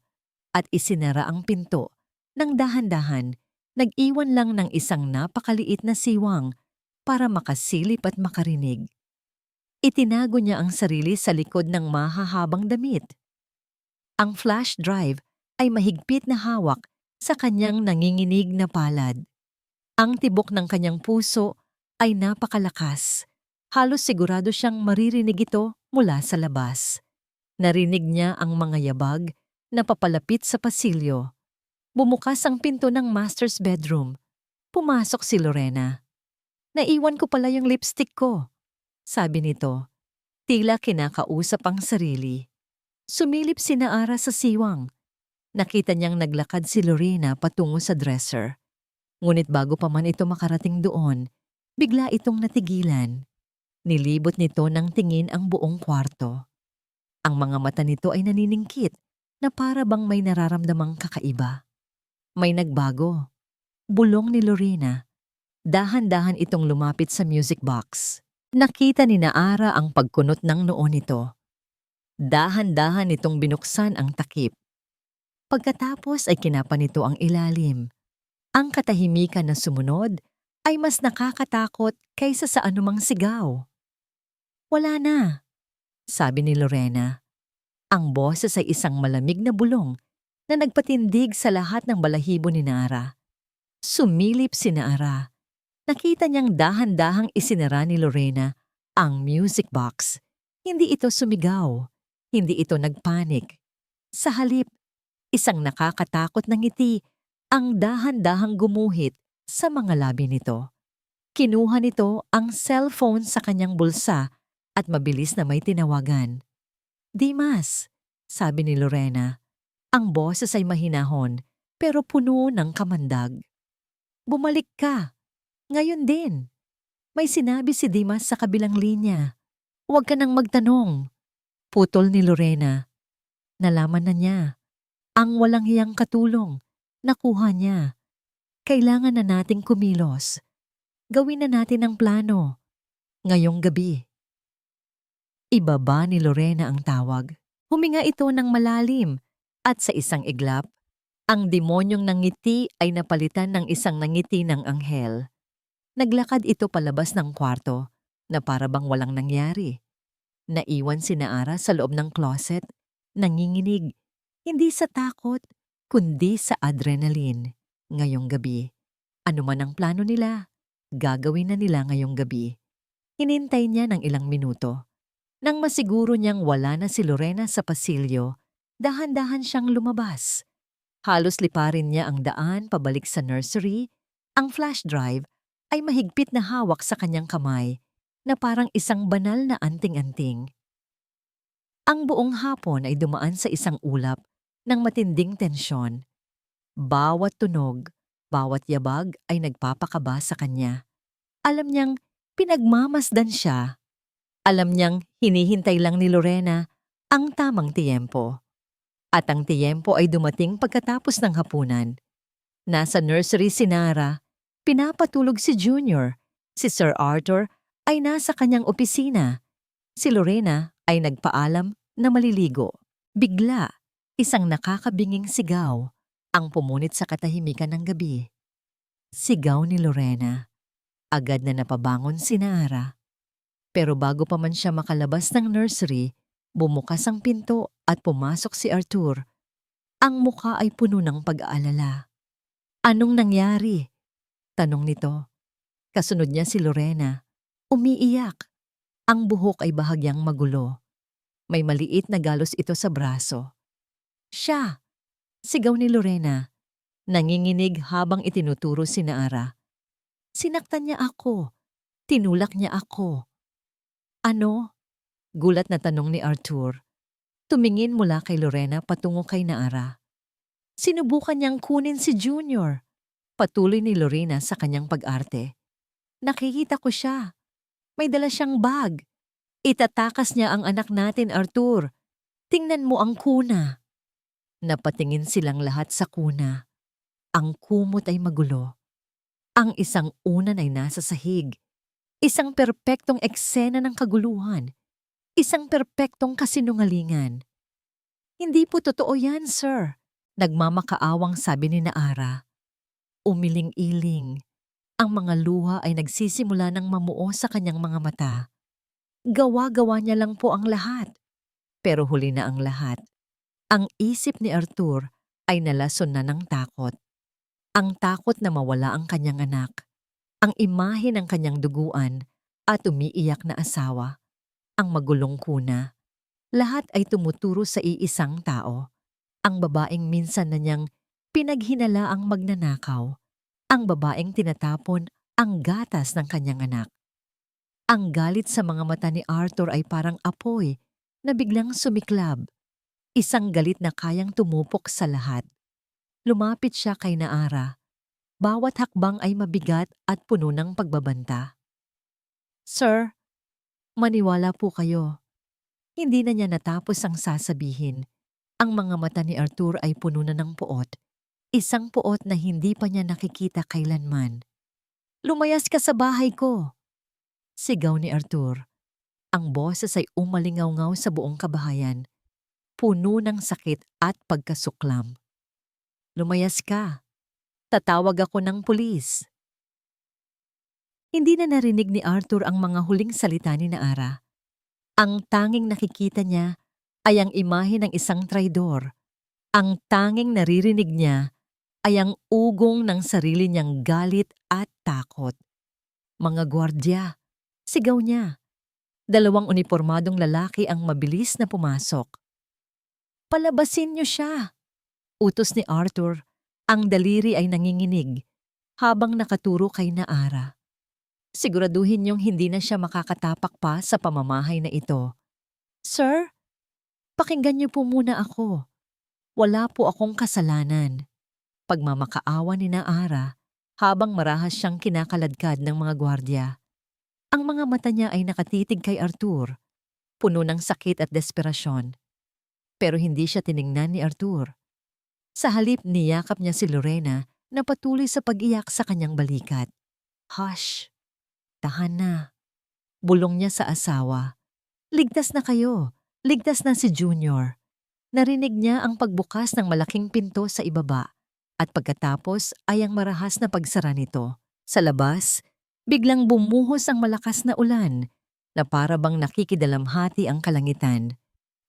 at isinara ang pinto. Nang dahan-dahan, nag-iwan lang ng isang napakaliit na siwang para makasilip at makarinig. Itinago niya ang sarili sa likod ng mahahabang damit. Ang flash drive ay mahigpit na hawak sa kanyang nanginginig na palad. Ang tibok ng kanyang puso ay napakalakas. Halos sigurado siyang maririnig ito mula sa labas. Narinig niya ang mga yabag na papalapit sa pasilyo. Bumukas ang pinto ng master's bedroom. Pumasok si Lorena. Naiwan ko pala yung lipstick ko, sabi nito. Tila kinakausap ang sarili. Sumilip si Naara sa siwang. Nakita niyang naglakad si Lorena patungo sa dresser. Ngunit bago pa man ito makarating doon, bigla itong natigilan. Nilibot nito ng tingin ang buong kwarto. Ang mga mata nito ay naniningkit na para bang may nararamdamang kakaiba. May nagbago. Bulong ni Lorena. Dahan-dahan itong lumapit sa music box. Nakita ni Naara ang pagkunot ng noo nito. Dahan-dahan itong binuksan ang takip. Pagkatapos ay kinapa nito ang ilalim. Ang katahimikan na sumunod ay mas nakakatakot kaysa sa anumang sigaw. Wala na, sabi ni Lorena. Ang boses ay isang malamig na bulong na nagpatindig sa lahat ng balahibo ni Naara. Sumilip si Naara. Nakita niyang dahan-dahang isinara ni Lorena ang music box. Hindi ito sumigaw. Hindi ito nagpanik. Sa halip, isang nakakatakot na ngiti ang dahan-dahang gumuhit sa mga labi nito. Kinuha nito ang cellphone sa kanyang bulsa at mabilis na may tinawagan. Dimas, sabi ni Lorena. Ang boses ay mahinahon pero puno ng kamandag. Bumalik ka. Ngayon din. May sinabi si Dimas sa kabilang linya. Huwag ka nang magtanong. Putol ni Lorena. Nalaman na niya. Ang walang hiyang katulong. Nakuha niya. Kailangan na nating kumilos. Gawin na natin ang plano. Ngayong gabi. Ibaba ni Lorena ang tawag. Huminga ito ng malalim at sa isang iglap, ang demonyong nangiti ay napalitan ng isang nangiti ng anghel. Naglakad ito palabas ng kwarto na para bang walang nangyari. Naiwan si Naara sa loob ng closet, nanginginig, hindi sa takot, kundi sa adrenaline. Ngayong gabi, ano man ang plano nila, gagawin na nila ngayong gabi. Hinintay niya ng ilang minuto. Nang masiguro niyang wala na si Lorena sa pasilyo, dahan-dahan siyang lumabas. Halos liparin niya ang daan pabalik sa nursery, ang flash drive ay mahigpit na hawak sa kanyang kamay na parang isang banal na anting-anting. Ang buong hapon ay dumaan sa isang ulap ng matinding tensyon. Bawat tunog, bawat yabag ay nagpapakaba sa kanya. Alam niyang pinagmamasdan siya. Alam niyang hinihintay lang ni Lorena ang tamang tiyempo. At ang tiyempo ay dumating pagkatapos ng hapunan. Nasa nursery si Nara, pinapatulog si Junior, si Sir Arthur ay nasa kanyang opisina. Si Lorena ay nagpaalam na maliligo. Bigla, isang nakakabinging sigaw ang pumunit sa katahimikan ng gabi. Sigaw ni Lorena. Agad na napabangon si Nara. Pero bago pa man siya makalabas ng nursery, bumukas ang pinto at pumasok si Arthur. Ang mukha ay puno ng pag-aalala. Anong nangyari? Tanong nito. Kasunod niya si Lorena. Umiiyak. Ang buhok ay bahagyang magulo. May maliit na galos ito sa braso. Siya! Sigaw ni Lorena. Nanginginig habang itinuturo si Naara. Sinaktan niya ako. Tinulak niya ako. Ano? Gulat na tanong ni Arthur. Tumingin mula kay Lorena patungo kay Naara. Sinubukan niyang kunin si Junior. Patuloy ni Lorena sa kanyang pag-arte. Nakikita ko siya. May dala siyang bag. Itatakas niya ang anak natin, Arthur. Tingnan mo ang kuna. Napatingin silang lahat sa kuna. Ang kumot ay magulo. Ang isang unan ay nasa sahig. Isang perpektong eksena ng kaguluhan. Isang perpektong kasinungalingan. Hindi po totoo yan, sir. Nagmamakaawang sabi ni Naara. Umiling-iling. Ang mga luha ay nagsisimula ng mamuo sa kanyang mga mata. Gawa-gawa niya lang po ang lahat. Pero huli na ang lahat. Ang isip ni Arthur ay nalason na ng takot. Ang takot na mawala ang kanyang anak. Ang imahe ng kanyang duguan at umiiyak na asawa. Ang magulong kuna. Lahat ay tumuturo sa iisang tao. Ang babaeng minsan na niyang pinaghinalaang magnanakaw. Ang babaeng tinatapon ang gatas ng kanyang anak. Ang galit sa mga mata ni Arthur ay parang apoy na biglang sumiklab. Isang galit na kayang tumupok sa lahat. Lumapit siya kay Naara. Bawat hakbang ay mabigat at puno ng pagbabanta. Sir, maniwala po kayo. Hindi na niya natapos ang sasabihin. Ang mga mata ni Arthur ay puno na ng puot. Isang puot na hindi pa niya nakikita kailanman. Lumayas ka sa bahay ko! Sigaw ni Arthur. Ang boses ay umalingaw-ngaw sa buong kabahayan. Puno ng sakit at pagkasuklam. Lumayas ka! Tatawag ako ng pulis. Hindi na narinig ni Arthur ang mga huling salita ni Naara. Ang tanging nakikita niya ay ang imahe ng isang traidor. Ang tanging naririnig niya ay ang ugong ng sarili niyang galit at takot. Mga gwardya, sigaw niya. 2 unipormadong lalaki ang mabilis na pumasok. Palabasin niyo siya! Utos ni Arthur. Ang daliri ay nanginginig habang nakaturo kay Naara. Siguraduhin niyong hindi na siya makakatapak pa sa pamamahay na ito. Sir, pakinggan niyo po muna ako. Wala po akong kasalanan. Pagmamakaawa ni Naara habang marahas siyang kinakaladkad ng mga gwardya. Ang mga mata niya ay nakatitig kay Arthur, puno ng sakit at desperasyon. Pero hindi siya tiningnan ni Arthur. Sa halip niyakap niya si Lorena na patuloy sa pag-iyak sa kanyang balikat. Hush! Tahan na. Bulong niya sa asawa. Ligtas na kayo. Ligtas na si Junior. Narinig niya ang pagbukas ng malaking pinto sa ibaba at pagkatapos ay ang marahas na pagsara nito. Sa labas, biglang bumuhos ang malakas na ulan na para bang nakikidalamhati ang kalangitan.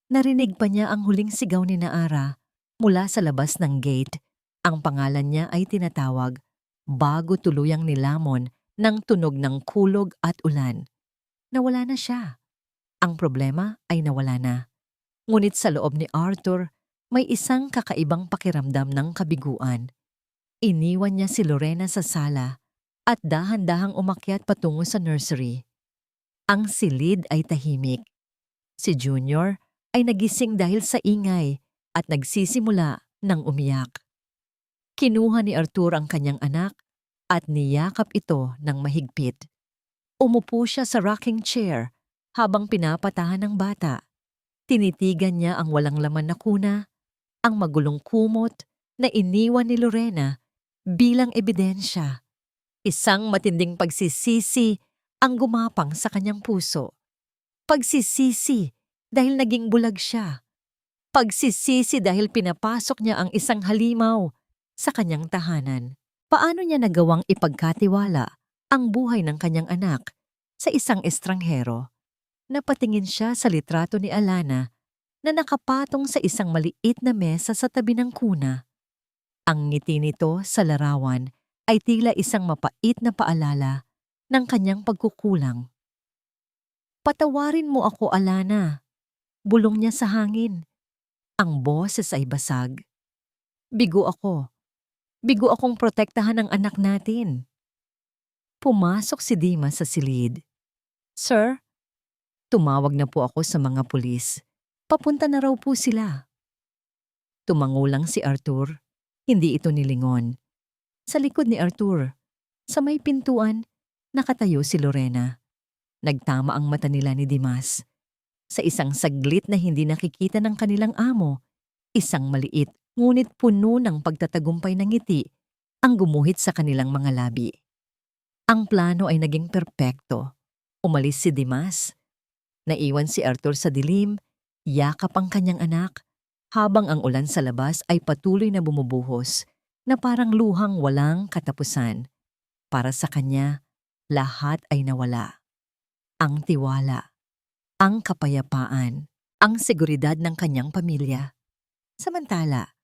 Narinig pa niya ang huling sigaw ni Naara mula sa labas ng gate. Ang pangalan niya ay tinatawag bago tuluyang nilamon ng tunog ng kulog at ulan. Nawala na siya. Ang problema ay nawala na. Ngunit sa loob ni Arthur, may isang kakaibang pakiramdam ng kabiguan. Iniwan niya si Lorena sa sala at dahan-dahang umakyat patungo sa nursery. Ang silid ay tahimik. Si Junior ay nagising dahil sa ingay at nagsisimula ng umiyak. Kinuha ni Arthur ang kanyang anak at niyakap ito ng mahigpit. Umupo siya sa rocking chair habang pinapatahan ng bata. Tinitigan niya ang walang laman na kuna, ang magulong kumot na iniwan ni Lorena bilang ebidensya. Isang matinding pagsisisi ang gumapang sa kanyang puso. Pagsisisi dahil naging bulag siya. Pagsisisi dahil pinapasok niya ang isang halimaw sa kanyang tahanan. Paano niya nagawang ipagkatiwala ang buhay ng kanyang anak sa isang estranghero? Napatingin siya sa litrato ni Alana na nakapatong sa isang maliit na mesa sa tabi ng kuna. Ang ngiti nito sa larawan ay tila isang mapait na paalala ng kanyang pagkukulang. Patawarin mo ako, Alana. Bulong niya sa hangin. Ang boses ay basag. Bigo ako. Bigo akong protektahan ang anak natin. Pumasok si Dima sa silid. Sir, tumawag na po ako sa mga pulis. Papunta na raw po sila. Tumangulang si Arthur. Hindi ito nilingon. Sa likod ni Arthur, sa may pintuan, nakatayo si Lorena. Nagtama ang mata nila ni Dimas. Sa isang saglit na hindi nakikita ng kanilang amo, isang maliit ngunit puno ng pagtatagumpay ng ngiti ang gumuhit sa kanilang mga labi. Ang plano ay naging perpekto. Umalis si Dimas. Naiwan si Arthur sa dilim, yakap ang kanyang anak, habang ang ulan sa labas ay patuloy na bumubuhos na parang luhang walang katapusan. Para sa kanya, lahat ay nawala. Ang tiwala, ang kapayapaan, ang seguridad ng kanyang pamilya. Samantala,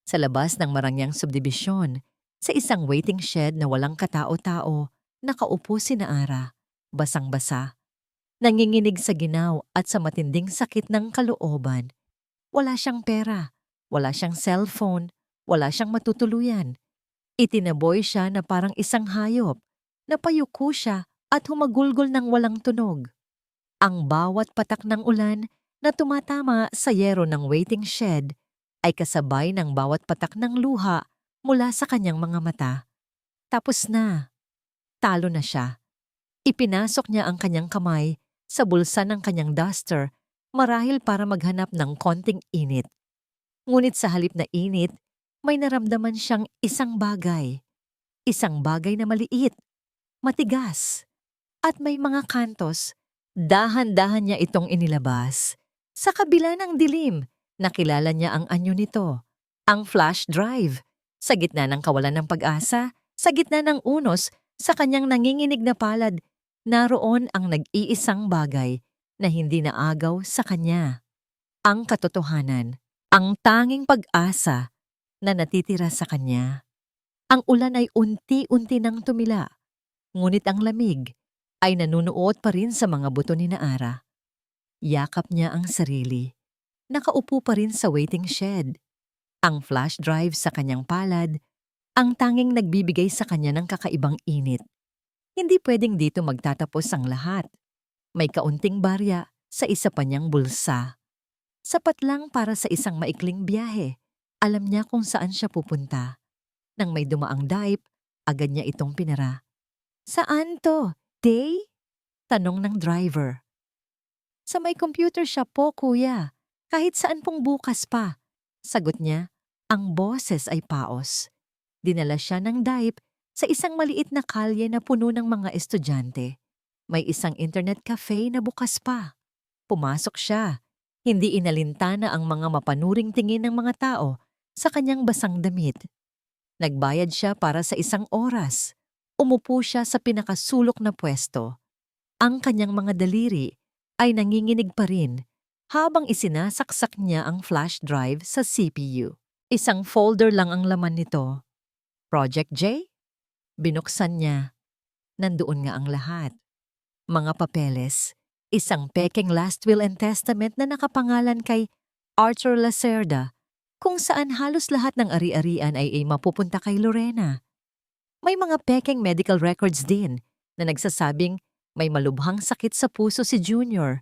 sa labas ng marangyang subdibisyon, sa isang waiting shed na walang katao-tao, nakaupo si Naara, basang-basa. Nanginginig sa ginaw at sa matinding sakit ng kalooban. Wala siyang pera, wala siyang cellphone, wala siyang matutuluyan. Itinaboy siya na parang isang hayop. Napayuko siya at humagulgol ng walang tunog. Ang bawat patak ng ulan na tumatama sa yero ng waiting shed ay kasabay ng bawat patak ng luha mula sa kanyang mga mata. Tapos na. Talo na siya. Ipinasok niya ang kanyang kamay sa bulsa ng kanyang duster marahil para maghanap ng konting init. Ngunit sa halip na init, may naramdaman siyang isang bagay. Isang bagay na maliit, matigas, at may mga kantos. Dahan-dahan niya itong inilabas. Sa kabila ng dilim, nakilala niya ang anyo nito, ang flash drive. Sa gitna ng kawalan ng pag-asa, sa gitna ng unos, sa kanyang nanginginig na palad, naroon ang nag-iisang bagay na hindi naagaw sa kanya. Ang katotohanan, ang tanging pag-asa na natitira sa kanya. Ang ulan ay unti-unti nang tumila, ngunit ang lamig ay nanunuot pa rin sa mga buto ni Naara. Yakap niya ang sarili. Nakaupo pa rin sa waiting shed. Ang flash drive sa kanyang palad, ang tanging nagbibigay sa kanya ng kakaibang init. Hindi pwedeng dito magtatapos ang lahat. May kaunting barya sa isa pa niyang bulsa. Sapat lang para sa isang maikling biyahe. Alam niya kung saan siya pupunta. Nang may dumaang dive, agad niya itong pinara. Saan to? Day? Tanong ng driver. Sa may computer shop po, kuya. Kahit saan pong bukas pa. Sagot niya, ang boses ay paos. Dinala siya ng dive sa isang maliit na kalye na puno ng mga estudyante. May isang internet cafe na bukas pa. Pumasok siya. Hindi inalintana ang mga mapanuring tingin ng mga tao sa kanyang basang damit. Nagbayad siya para sa isang oras. Umupo siya sa pinakasulok na pwesto. Ang kanyang mga daliri ay nanginginig pa rin habang isinasaksak niya ang flash drive sa CPU. Isang folder lang ang laman nito. Project J? Binuksan niya. Nandoon nga ang lahat. Mga papeles, isang pekeng last will and testament na nakapangalan kay Arthur Lacerda, kung saan halos lahat ng ari-arian ay mapupunta kay Lorena. May mga pekeng medical records din na nagsasabing may malubhang sakit sa puso si Junior.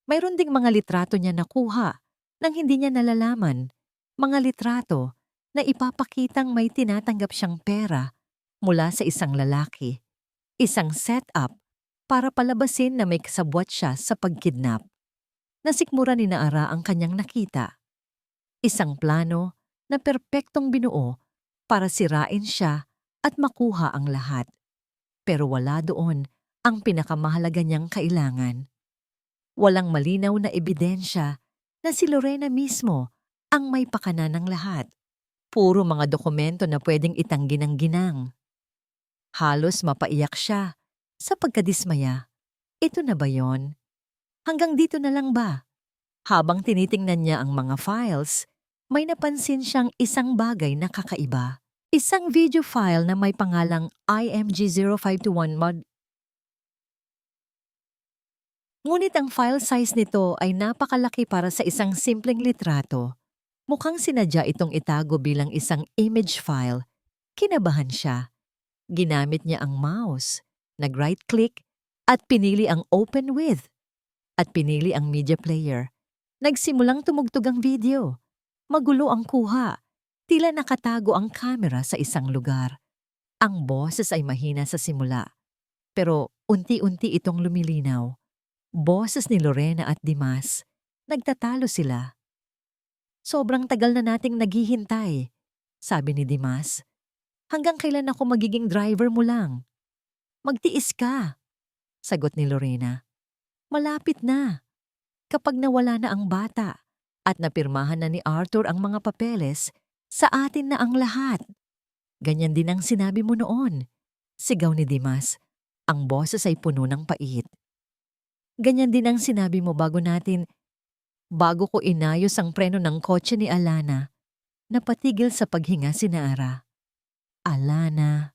Mayroon ding mga litrato niya nakuha nang hindi niya nalalaman. Mga litrato na ipapakitang may tinatanggap siyang pera mula sa isang lalaki. Isang setup para palabasin na may kasabwat siya sa pagkidnap. Nasikmura ni Naara ang kanyang nakita. Isang plano na perpektong binuo para sirain siya at makuha ang lahat. Pero wala doon ang pinakamahalaga niyang kailangan. Walang malinaw na ebidensya na si Lorena mismo ang may pakana ng lahat. Puro mga dokumento na pwedeng itanggi ng ginang. Halos mapaiyak siya sa pagkadismaya. Ito na ba yon? Hanggang dito na lang ba? Habang tinitingnan niya ang mga files, may napansin siyang isang bagay na kakaiba. Isang video file na may pangalang IMG0521 mod. Ngunit ang file size nito ay napakalaki para sa isang simpleng litrato. Mukhang sinadya itong itago bilang isang image file. Kinabahan siya. Ginamit niya ang mouse, nag-right-click, at pinili ang Open With. At pinili ang media player. Nagsimulang tumugtog ang video. Magulo ang kuha. Tila nakatago ang camera sa isang lugar. Ang boses ay mahina sa simula. Pero unti-unti itong lumilinaw. Boses ni Lorena at Dimas. Nagtatalo sila. Sobrang tagal na nating naghihintay, sabi ni Dimas. Hanggang kailan ako magiging driver mo lang? Magtiis ka, sagot ni Lorena. Malapit na. Kapag nawala na ang bata at napirmahan na ni Arthur ang mga papeles, sa atin na ang lahat. Ganyan din ang sinabi mo noon, sigaw ni Dimas. Ang boses ay puno ng pait. Ganyan din ang sinabi mo bago ko inayos ang preno ng kotse ni Alana. Napatigil sa paghinga si Naara. Alana,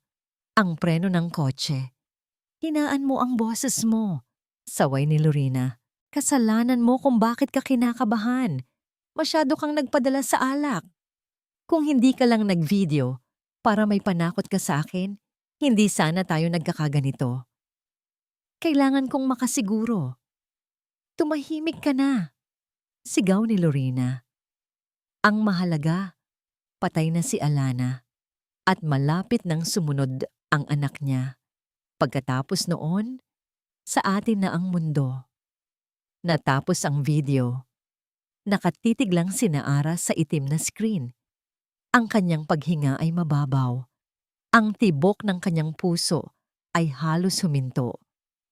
ang preno ng kotse. Hinaan mo ang boses mo, saway ni Lorena. Kasalanan mo kung bakit ka kinakabahan. Masyado kang nagpadala sa alak. Kung hindi ka lang nag-video para may panakot ka sa akin, hindi sana tayo nagkakaganito. Kailangan kong makasiguro. Tumahimik ka na, sigaw ni Lorena. Ang mahalaga, patay na si Alana at malapit nang sumunod ang anak niya. Pagkatapos noon, sa atin na ang mundo. Natapos ang video. Nakatitig lang si Naara sa itim na screen. Ang kanyang paghinga ay mababaw. Ang tibok ng kanyang puso ay halos huminto.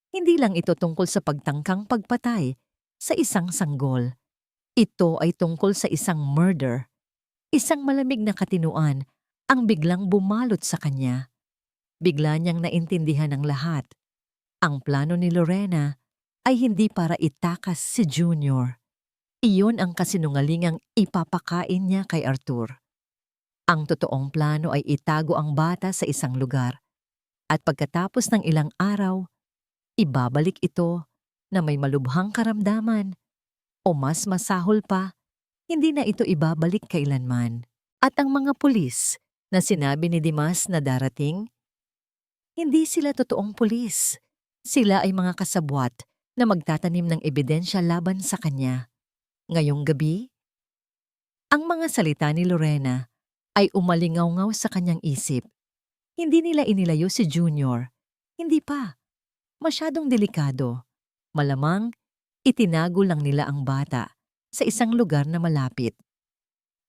Hindi lang ito tungkol sa pagtangkang pagpatay sa isang sanggol. Ito ay tungkol sa isang murder. Isang malamig na katinuan ang biglang bumalot sa kanya. Bigla niyang naintindihan ang lahat. Ang plano ni Lorena ay hindi para itakas si Junior. Iyon ang kasinungalingang ipapakain niya kay Arthur. Ang totoong plano ay itago ang bata sa isang lugar at pagkatapos ng ilang araw, ibabalik ito na may malubhang karamdaman o mas masahol pa, hindi na ito ibabalik kailanman. At ang mga pulis na sinabi ni Dimas na darating, hindi sila totoong pulis. Sila ay mga kasabwat na magtatanim ng ebidensya laban sa kanya. Ngayong gabi, Ang mga salita ni Lorena ay umalingaw-ngaw sa kanyang isip. Hindi nila inilayo si Junior. Hindi pa. Masyadong delikado. Malamang, itinago lang nila ang bata sa isang lugar na malapit.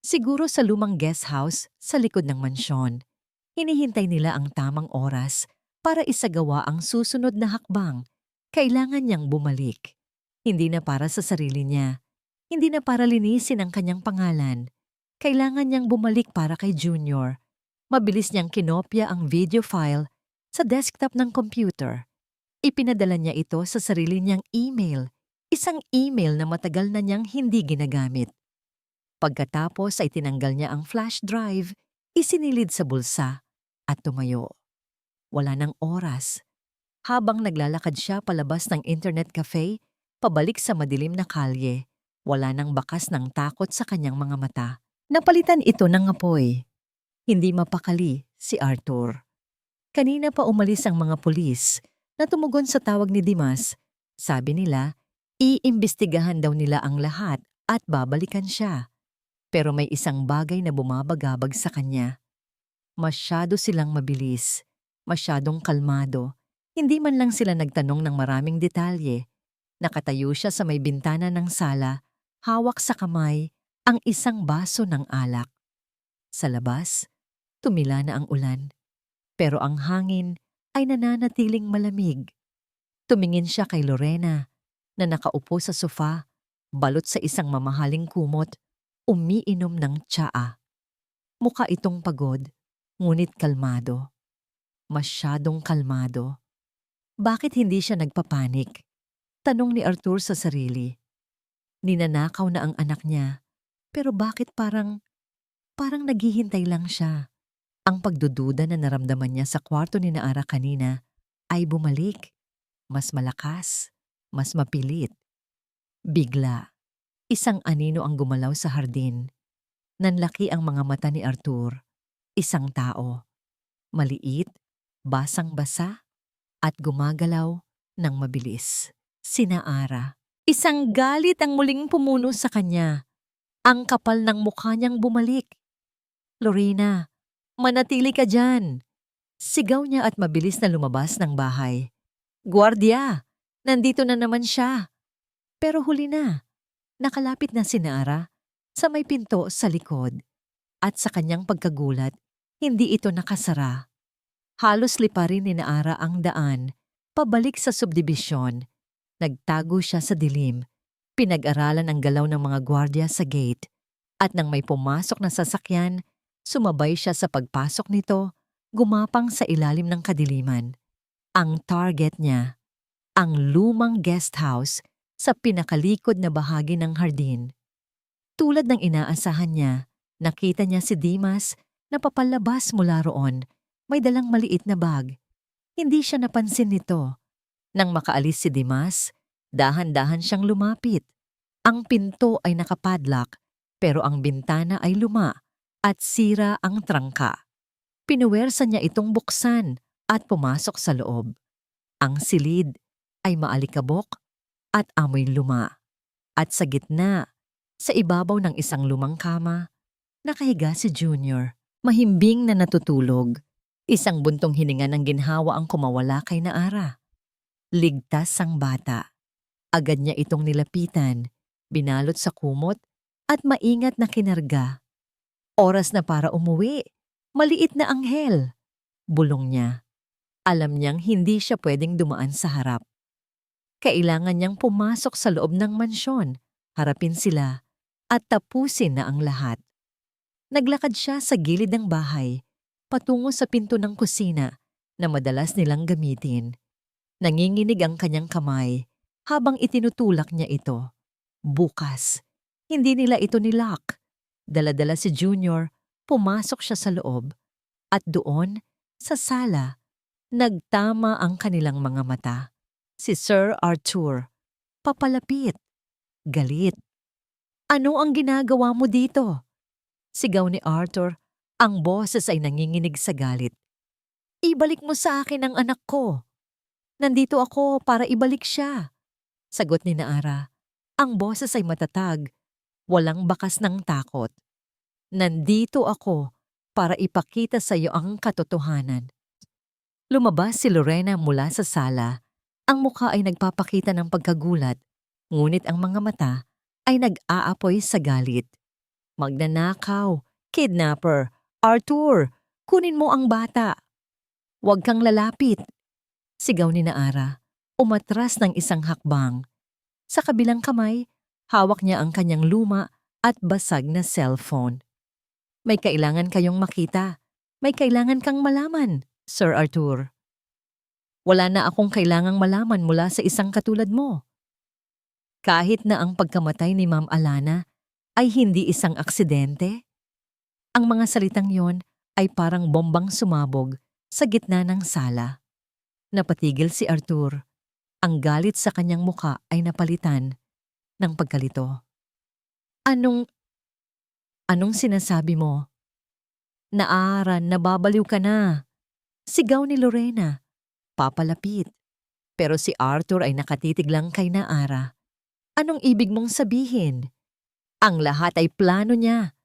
Siguro sa lumang guest house sa likod ng mansyon. Hinihintay nila ang tamang oras para isagawa ang susunod na hakbang. Kailangan niyang bumalik. Hindi na para sa sarili niya. Hindi na para linisin ang kanyang pangalan. Kailangan niyang bumalik para kay Junior. Mabilis niyang kinopya ang video file sa desktop ng computer. Ipinadala niya ito sa sarili niyang email. Isang email na matagal na niyang hindi ginagamit. Pagkatapos ay tinanggal niya ang flash drive, isinilid sa bulsa at tumayo. Wala nang oras. Habang naglalakad siya palabas ng internet cafe, pabalik sa madilim na kalye, wala nang bakas ng takot sa kanyang mga mata. Napalitan ito ng apoy. Hindi mapakali si Arthur. Kanina pa umalis ang mga pulis na tumugon sa tawag ni Dimas. Sabi nila, iimbestigahan daw nila ang lahat at babalikan siya. Pero may isang bagay na bumabagabag sa kanya. Masyado silang mabilis, masyadong kalmado. Hindi man lang sila nagtanong ng maraming detalye. Nakatayo siya sa may bintana ng sala, hawak sa kamay ang isang baso ng alak. Sa labas, tumila na ang ulan. Pero ang hangin ay nananatiling malamig. Tumingin siya kay Lorena na nakaupo sa sofa, balot sa isang mamahaling kumot, umiinom ng tsaa. Mukha itong pagod, ngunit kalmado. Masyadong kalmado. Bakit hindi siya nagpapanik? Tanong ni Arthur sa sarili. Ninanakaw na ang anak niya, pero bakit parang naghihintay lang siya? Ang pagdududa na naramdaman niya sa kwarto ni Naara kanina ay bumalik. Mas malakas, mas mapilit. Bigla, isang anino ang gumalaw sa hardin. Nanlaki ang mga mata ni Arthur. Isang tao. Maliit, basang-basa, at gumagalaw ng mabilis. Si Naara. Isang galit ang muling pumuno sa kanya. Ang kapal ng mukha niyang bumalik. Lorena, manatili ka dyan. Sigaw niya at mabilis na lumabas ng bahay. Guardia! Nandito na naman siya. Pero huli na. Nakalapit na si Naara sa may pinto sa likod. At sa kanyang pagkagulat, hindi ito nakasara. Halos liparin ni Naara ang daan, pabalik sa subdibisyon. Nagtago siya sa dilim. Pinag-aralan ang galaw ng mga gwardiya sa gate. At nang may pumasok na sasakyan, sumabay siya sa pagpasok nito, gumapang sa ilalim ng kadiliman. Ang target niya, ang lumang guest house sa pinakalikod na bahagi ng hardin. Tulad ng inaasahan niya, nakita niya si Dimas na papalabas mula roon, may dalang maliit na bag. Hindi siya napansin nito. Nang makaalis si Dimas, dahan-dahan siyang lumapit. Ang pinto ay nakapadlock, pero ang bintana ay luma at sira ang trangka. Pinuwersa niya itong buksan at pumasok sa loob. Ang silid ay maalikabok at amoy luma. At sa gitna, sa ibabaw ng isang lumang kama, nakahiga si Junior, mahimbing na natutulog. Isang buntong hininga ng ginhawa ang kumawala kay Naara. Ligtas ang bata. Agad niya itong nilapitan, binalot sa kumot at maingat na kinarga. Oras na para umuwi. Maliit na anghel. Bulong niya. Alam niyang hindi siya pwedeng dumaan sa harap. Kailangan niyang pumasok sa loob ng mansyon, harapin sila, at tapusin na ang lahat. Naglakad siya sa gilid ng bahay, patungo sa pinto ng kusina na madalas nilang gamitin. Nanginginig ang kanyang kamay habang itinutulak niya ito. Bukas, hindi nila ito nilock. Dala-dala si Junior, pumasok siya sa loob. At doon, sa sala, nagtama ang kanilang mga mata. Si Sir Arthur, papalapit, galit. Ano ang ginagawa mo dito? Sigaw ni Arthur, ang boses ay nanginginig sa galit. Ibalik mo sa akin ang anak ko. Nandito ako para ibalik siya. Sagot ni Naara. Ang boses ay matatag, walang bakas ng takot. Nandito ako para ipakita sa iyo ang katotohanan. Lumabas si Lorena mula sa sala. Ang mukha ay nagpapakita ng pagkagulat, ngunit ang mga mata ay nag-aapoy sa galit. Magnanakaw, kidnapper, Arthur, kunin mo ang bata. Huwag kang lalapit. Sigaw ni Naara, umatras ng isang hakbang. Sa kabilang kamay, hawak niya ang kanyang luma at basag na cellphone. May kailangan kayong makita. May kailangan kang malaman, Sir Arthur. Wala na akong kailangang malaman mula sa isang katulad mo. Kahit na ang pagkamatay ni Ma'am Alana ay hindi isang aksidente, ang mga salitang yon ay parang bombang sumabog sa gitna ng sala. Napatigil si Arthur. Ang galit sa kanyang muka ay napalitan ng pagkalito. Anong sinasabi mo? Naara, nababaliw ka na. Sigaw ni Lorena. Papalapit. Pero si Arthur ay nakatitig lang kay Naara. Anong ibig mong sabihin? Ang lahat ay plano niya.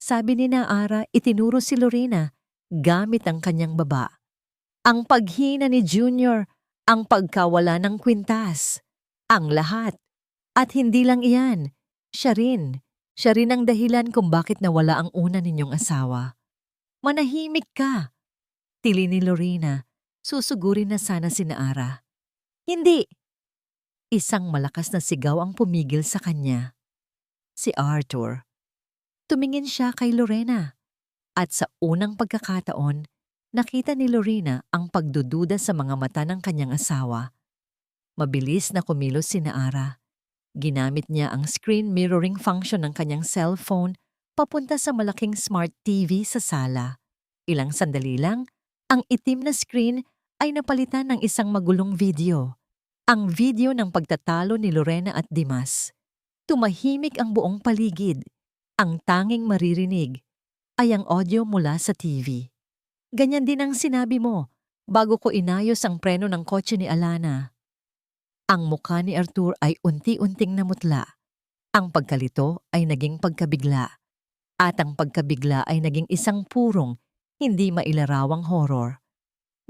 Sabi ni Naara, itinuro si Lorena gamit ang kanyang baba. Ang paghina ni Junior, ang pagkawala ng kwintas, ang lahat. At hindi lang iyan, siya rin. Siya rin ang dahilan kung bakit nawala ang una ninyong asawa. Manahimik ka. Tili ni Lorena, susugurin na sana si Naara. Hindi. Isang malakas na sigaw ang pumigil sa kanya. Si Arthur. Tumingin siya kay Lorena. At sa unang pagkakataon, nakita ni Lorena ang pagdududa sa mga mata ng kanyang asawa. Mabilis na kumilos si Naara. Ginamit niya ang screen mirroring function ng kanyang cellphone papunta sa malaking smart TV sa sala. Ilang sandali lang, ang itim na screen ay napalitan ng isang magulong video. Ang video ng pagtatalo ni Lorena at Dimas. Tumahimik ang buong paligid. Ang tanging maririnig ay ang audio mula sa TV. Ganyan din ang sinabi mo bago ko inayos ang preno ng kotse ni Alana. Ang mukha ni Arthur ay unti-unting namutla. Ang pagkalito ay naging pagkabigla. At ang pagkabigla ay naging isang purong, hindi mailarawang horror.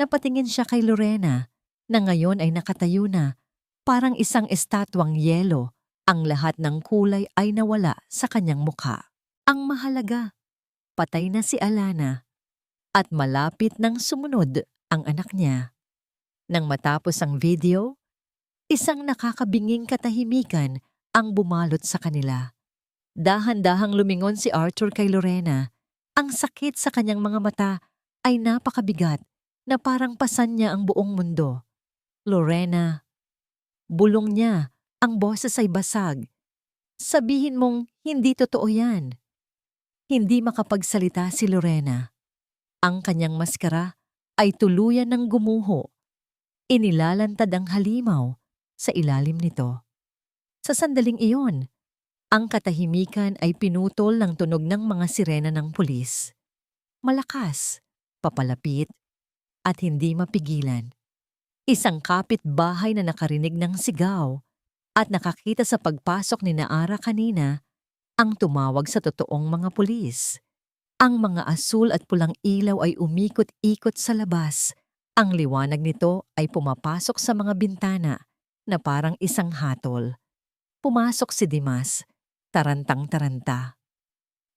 Napatingin siya kay Lorena na ngayon ay nakatayo na, parang isang estatwang yelo. Ang lahat ng kulay ay nawala sa kanyang mukha. Ang mahalaga, patay na si Alana at malapit nang sumunod ang anak niya. Nang matapos ang video, isang nakakabinging katahimikan ang bumalot sa kanila. Dahan-dahang lumingon si Arthur kay Lorena. Ang sakit sa kanyang mga mata ay napakabigat na parang pasan niya ang buong mundo. Lorena, bulong niya, ang boses ay basag. Sabihin mong hindi totoo yan. Hindi makapagsalita si Lorena. Ang kanyang maskara ay tuluyan ng gumuho. Inilalantad ang halimaw sa ilalim nito. Sa sandaling iyon, ang katahimikan ay pinutol ng tunog ng mga sirena ng pulis. Malakas, papalapit, at hindi mapigilan. Isang kapitbahay na nakarinig ng sigaw at nakakita sa pagpasok ni Naara kanina ang tumawag sa totoong mga pulis. Ang mga asul at pulang ilaw ay umikot-ikot sa labas. Ang liwanag nito ay pumapasok sa mga bintana na parang isang hatol. Pumasok si Dimas, tarantang-taranta.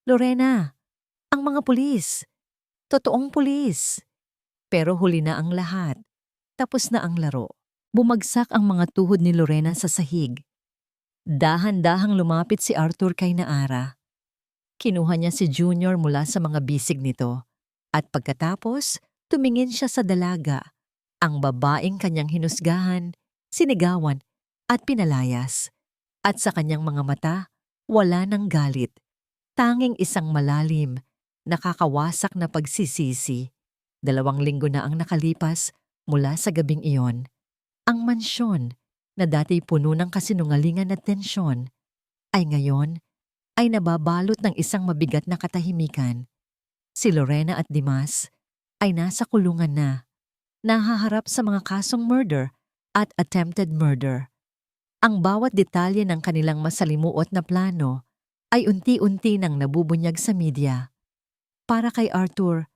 Lorena, ang mga pulis. Totoong pulis. Pero huli na ang lahat. Tapos na ang laro. Bumagsak ang mga tuhod ni Lorena sa sahig. Dahan-dahang lumapit si Arthur kay Naara. Kinuha niya si Junior mula sa mga bisig nito. At pagkatapos, tumingin siya sa dalaga. Ang babaeng kanyang hinusgahan, sinigawan, at pinalayas. At sa kanyang mga mata, wala ng galit. Tanging isang malalim, nakakawasak na pagsisisi. 2 linggo na ang nakalipas mula sa gabing iyon. Ang mansyon, na dati puno ng kasinungalingan at tensyon, ay ngayon ay nababalot ng isang mabigat na katahimikan. Si Lorena at Dimas ay nasa kulungan na, nahaharap sa mga kasong murder at attempted murder. Ang bawat detalye ng kanilang masalimuot na plano ay unti-unti nang nabubunyag sa media. Para kay Arthur,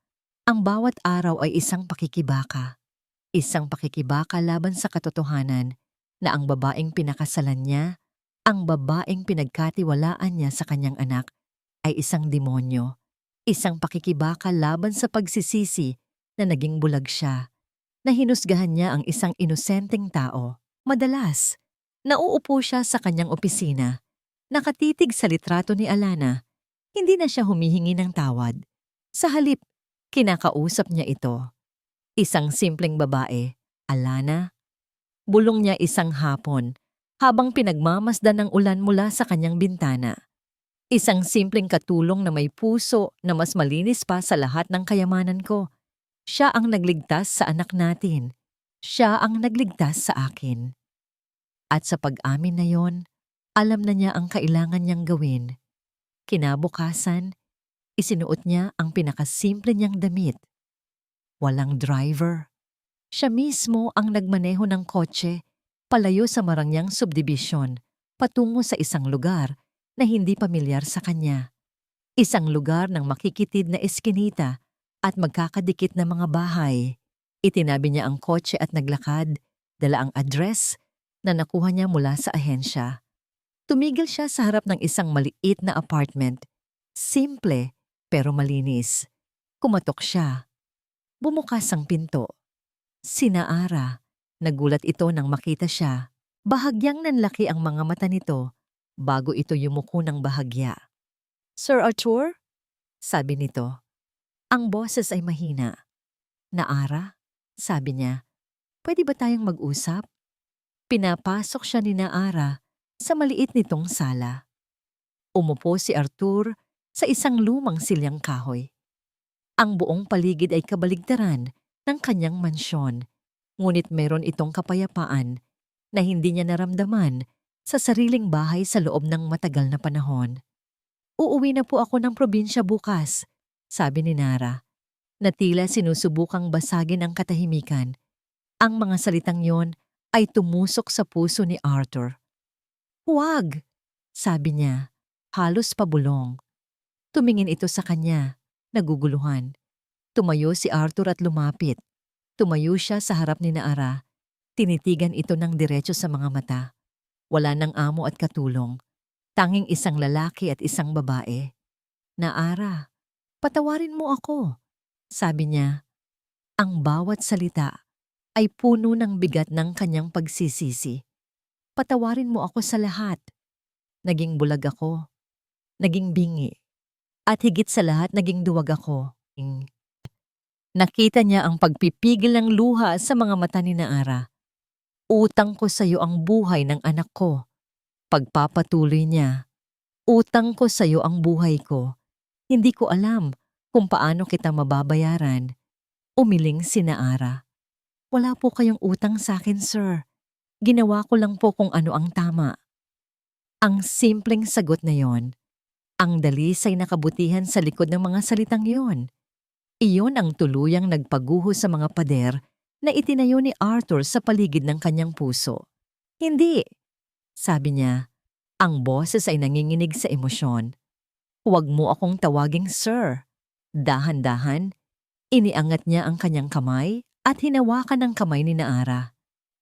ang bawat araw ay isang pakikibaka. Isang pakikibaka laban sa katotohanan na ang babaeng pinakasalan niya, ang babaeng pinagkatiwalaan niya sa kanyang anak, ay isang demonyo. Isang pakikibaka laban sa pagsisisi na naging bulag siya, na hinusgahan niya ang isang inosenteng tao. Madalas, nauupo siya sa kanyang opisina, nakatitig sa litrato ni Alana. Hindi na siya humihingi ng tawad. Sa halip, kinakausap niya ito. Isang simpleng babae, Alana. Bulong niya isang hapon habang pinagmamasdan ng ulan mula sa kanyang bintana. Isang simpleng katulong na may puso na mas malinis pa sa lahat ng kayamanan ko. Siya ang nagligtas sa anak natin. Siya ang nagligtas sa akin. At sa pag-amin na yon, alam na niya ang kailangan niyang gawin. Kinabukasan, isinuot niya ang pinakasimple niyang damit. Walang driver. Siya mismo ang nagmaneho ng kotse palayo sa Marangyang subdivision patungo sa isang lugar na hindi pamilyar sa kanya. Isang lugar ng makikitid na eskinita at magkakadikit na mga bahay. Itinabi niya ang kotse at naglakad, dala ang address na nakuha niya mula sa ahensya. Tumigil siya sa harap ng isang maliit na apartment. Simple pero malinis. Kumatok siya. Bumukas ang pinto. Sina Ara. Nagulat ito nang makita siya. Bahagyang nanlaki ang mga mata nito bago ito yumuko ng bahagya. "Sir Arthur?" sabi nito. Ang boses ay mahina. "Naara?" sabi niya. "Pwede ba tayong mag-usap?" Pinapasok siya ni Naara sa maliit nitong sala. Umupo si Arthur sa isang lumang silyang kahoy. Ang buong paligid ay kabaligtaran ng kanyang mansyon, ngunit meron itong kapayapaan na hindi niya naramdaman sa sariling bahay sa loob ng matagal na panahon. "Uuwi na po ako ng probinsya bukas," sabi ni Nara, na tila sinusubukang basagin ang katahimikan. Ang mga salitang yon ay tumusok sa puso ni Arthur. "Huwag," sabi niya, halos pabulong. Tumingin ito sa kanya, naguguluhan. Tumayo si Arthur at lumapit. Tumayo siya sa harap ni Naara. Tinitigan ito ng diretso sa mga mata. Wala nang amo at katulong. Tanging isang lalaki at isang babae. "Naara, patawarin mo ako," sabi niya. Ang bawat salita ay puno ng bigat ng kanyang pagsisisi. "Patawarin mo ako sa lahat. Naging bulag ako. Naging bingi. At higit sa lahat naging duwag ako." Nakita niya ang pagpipigil ng luha sa mga mata ni Naara. "Utang ko sa iyo ang buhay ng anak ko." Pagpapatuloy niya. "Utang ko sa iyo ang buhay ko. Hindi ko alam kung paano kita mababayaran." Umiling si Naara. "Wala po kayong utang sa akin, sir. Ginawa ko lang po kung ano ang tama." Ang simpleng sagot na yon. Ang dalisay na kabutihan sa likod ng mga salitang yon. Iyon ang tuluyang nagpaguho sa mga pader na itinayo ni Arthur sa paligid ng kanyang puso. "Hindi," sabi niya. Ang boses ay nanginginig sa emosyon. "Huwag mo akong tawaging sir." Dahan-dahan, iniangat niya ang kanyang kamay at hinawakan ang kamay ni Naara.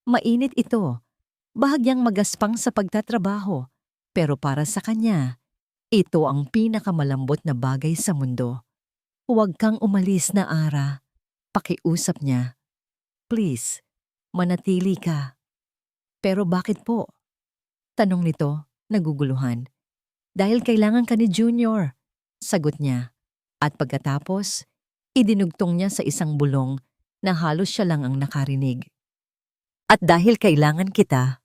Mainit ito, bahagyang magaspang sa pagtatrabaho, pero para sa kanya, ito ang pinakamalambot na bagay sa mundo. "Huwag kang umalis, Naara," pakiusap niya. "Please, manatili ka." "Pero bakit po?" tanong nito, naguguluhan. "Dahil kailangan ka ni Junior," sagot niya. At pagkatapos, idinugtong niya sa isang bulong na halos siya lang ang nakarinig. "At dahil kailangan kita."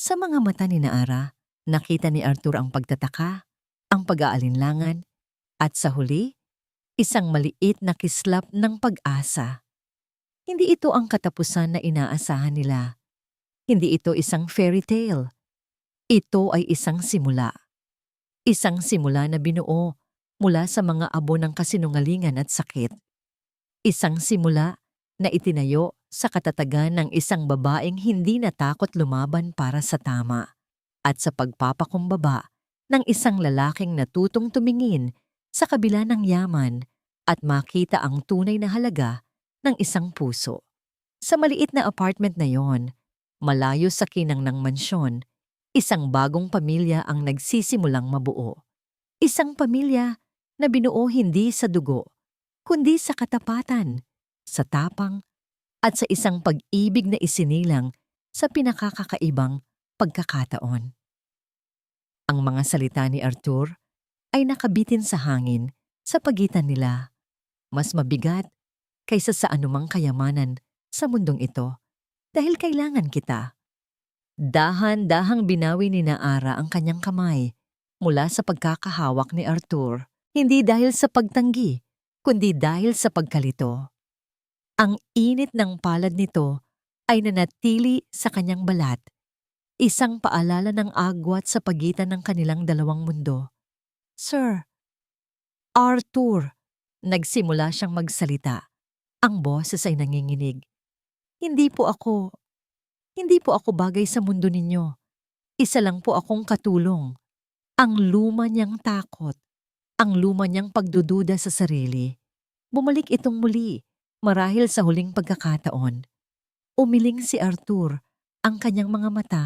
Sa mga mata ni Naara, nakita ni Arthur ang pagtataka, ang pag-aalinlangan, at sa huli, isang maliit na kislap ng pag-asa. Hindi ito ang katapusan na inaasahan nila. Hindi ito isang fairy tale. Ito ay isang simula. Isang simula na binuo mula sa mga abo ng kasinungalingan at sakit. Isang simula na itinayo sa katatagan ng isang babaeng hindi natakot lumaban para sa tama at sa pagpapakumbaba ng isang lalaking natutong tumingin sa kabila ng yaman at makita ang tunay na halaga ng isang puso. Sa maliit na apartment na yon, malayo sa kinang ng mansyon, isang bagong pamilya ang nagsisimulang mabuo. Isang pamilya na binuo hindi sa dugo, kundi sa katapatan, sa tapang, at sa isang pag-ibig na isinilang sa pinakakakaibang pagkakataon. Ang mga salita ni Arthur ay nakabitin sa hangin sa pagitan nila, mas mabigat kaysa sa anumang kayamanan sa mundong ito dahil kailangan kita. Dahan-dahang binawi ni Naara ang kanyang kamay mula sa pagkakahawak ni Arthur, hindi dahil sa pagtanggi, kundi dahil sa pagkalito. Ang init ng palad nito ay nanatili sa kanyang balat, isang paalala ng agwat sa pagitan ng kanilang dalawang mundo. "Sir, Arthur," nagsimula siyang magsalita. Ang boses ay nanginginig. Hindi po ako bagay sa mundo ninyo. Isa lang po akong katulong." Ang luma niyang takot, ang luma niyang pagdududa sa sarili. Bumalik itong muli, marahil sa huling pagkakataon. Umiling si Arthur, ang kanyang mga mata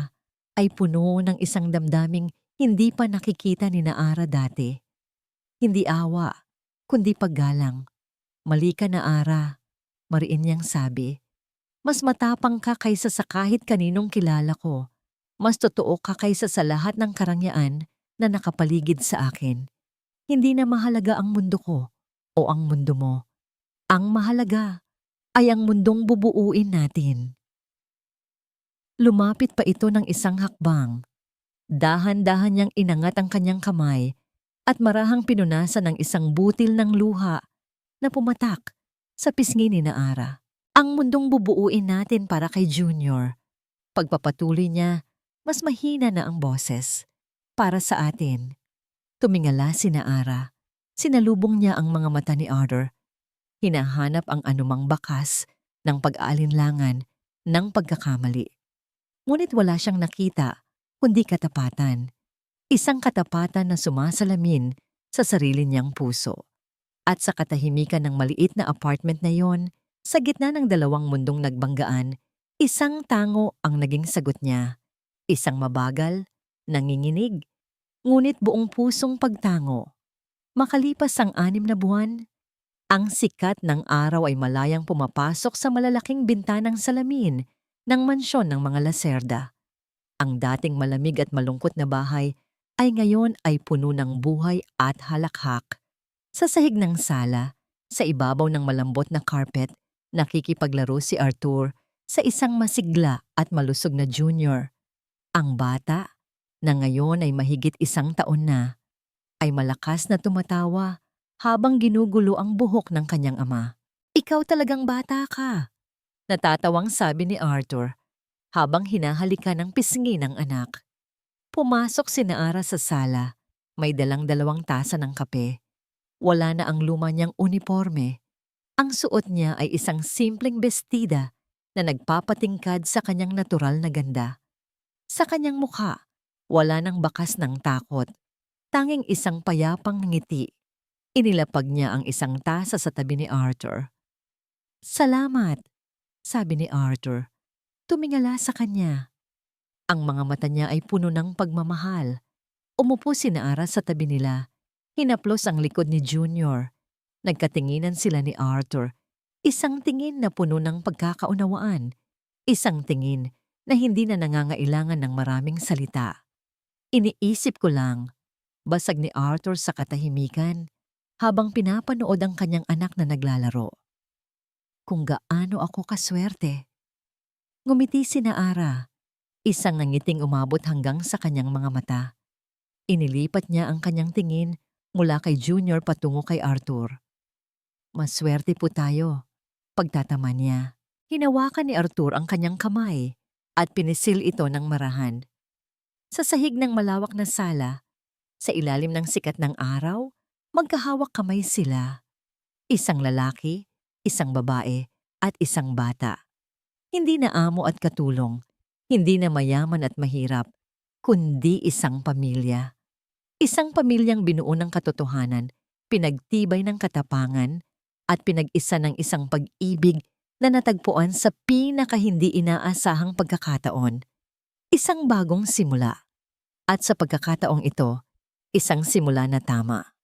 ay puno ng isang damdaming hindi pa nakikita ni Naara dati. Hindi awa, kundi paggalang. "Mali ka, Naara," mariin niyang sabi. "Mas matapang ka kaysa sa kahit kaninong kilala ko. Mas totoo ka kaysa sa lahat ng karangyaan na nakapaligid sa akin. Hindi na mahalaga ang mundo ko o ang mundo mo. Ang mahalaga ay ang mundong bubuuin natin." Lumapit pa ito ng isang hakbang. Dahan-dahan niyang inangat ang kanyang kamay at marahang pinunasan ng isang butil ng luha na pumatak sa pisngi ni Naara. "Ang mundong bubuuin natin para kay Junior." Pagpapatuloy niya, mas mahina na ang boses. "Para sa atin." Tumingala si Naara. Sinalubong niya ang mga mata ni Arthur. Hinahanap ang anumang bakas ng pag-aalinlangan ng pagkakamali. Ngunit wala siyang nakita, kundi katapatan. Isang katapatan na sumasalamin sa sarili niyang puso. At sa katahimikan ng maliit na apartment na yon, sa gitna ng dalawang mundong nagbanggaan, isang tango ang naging sagot niya. Isang mabagal, nanginginig, ngunit buong pusong pagtango. Makalipas ang 6 na buwan, ang sikat ng araw ay malayang pumapasok sa malalaking bintanang salamin ng mansyon ng mga Lacerda. Ang dating malamig at malungkot na bahay ay ngayon ay puno ng buhay at halakhak. Sa sahig ng sala, sa ibabaw ng malambot na carpet, nakikipaglaro si Arthur sa isang masigla at malusog na Junior. Ang bata, na ngayon ay mahigit 1 taon na, ay malakas na tumatawa habang ginugulo ang buhok ng kanyang ama. "Ikaw talagang bata ka," natatawang sabi ni Arthur habang hinahalikan ng pisngi ng anak. Pumasok si Naara sa sala, may dalang 2 tasa ng kape. Wala na ang luma niyang uniforme. Ang suot niya ay isang simpleng bestida na nagpapatingkad sa kanyang natural na ganda. Sa kanyang mukha, wala nang bakas ng takot, tanging isang payapang ngiti. Inilapag niya ang isang tasa sa tabi ni Arthur. "Salamat," sabi ni Arthur. Tumingala sa kanya. Ang mga mata niya ay puno ng pagmamahal. Umupo si Naara sa tabi nila. Hinaplos ang likod ni Junior. Nagkatinginan sila ni Arthur. Isang tingin na puno ng pagkakaunawaan. Isang tingin na hindi na nangangailangan ng maraming salita. "Iniisip ko lang," basag ni Arthur sa katahimikan habang pinapanood ang kanyang anak na naglalaro. "Kung gaano ako kaswerte." Ngumiti si Naara, isang nangiting umabot hanggang sa kanyang mga mata. Inilipat niya ang kanyang tingin mula kay Junior patungo kay Arthur. "Maswerte po tayo," pagtatama niya. Hinawakan ni Arthur ang kanyang kamay at pinisil ito ng marahan. Sa sahig ng malawak na sala, sa ilalim ng sikat ng araw, magkahawak kamay sila. Isang lalaki, isang babae, at isang bata. Hindi na amo at katulong, hindi na mayaman at mahirap, kundi isang pamilya. Isang pamilyang binuo ng katotohanan, pinagtibay ng katapangan, at pinag-isa ng isang pag-ibig na natagpuan sa pinaka-hindi inaasahang pagkakataon. Isang bagong simula. At sa pagkakataong ito, isang simula na tama.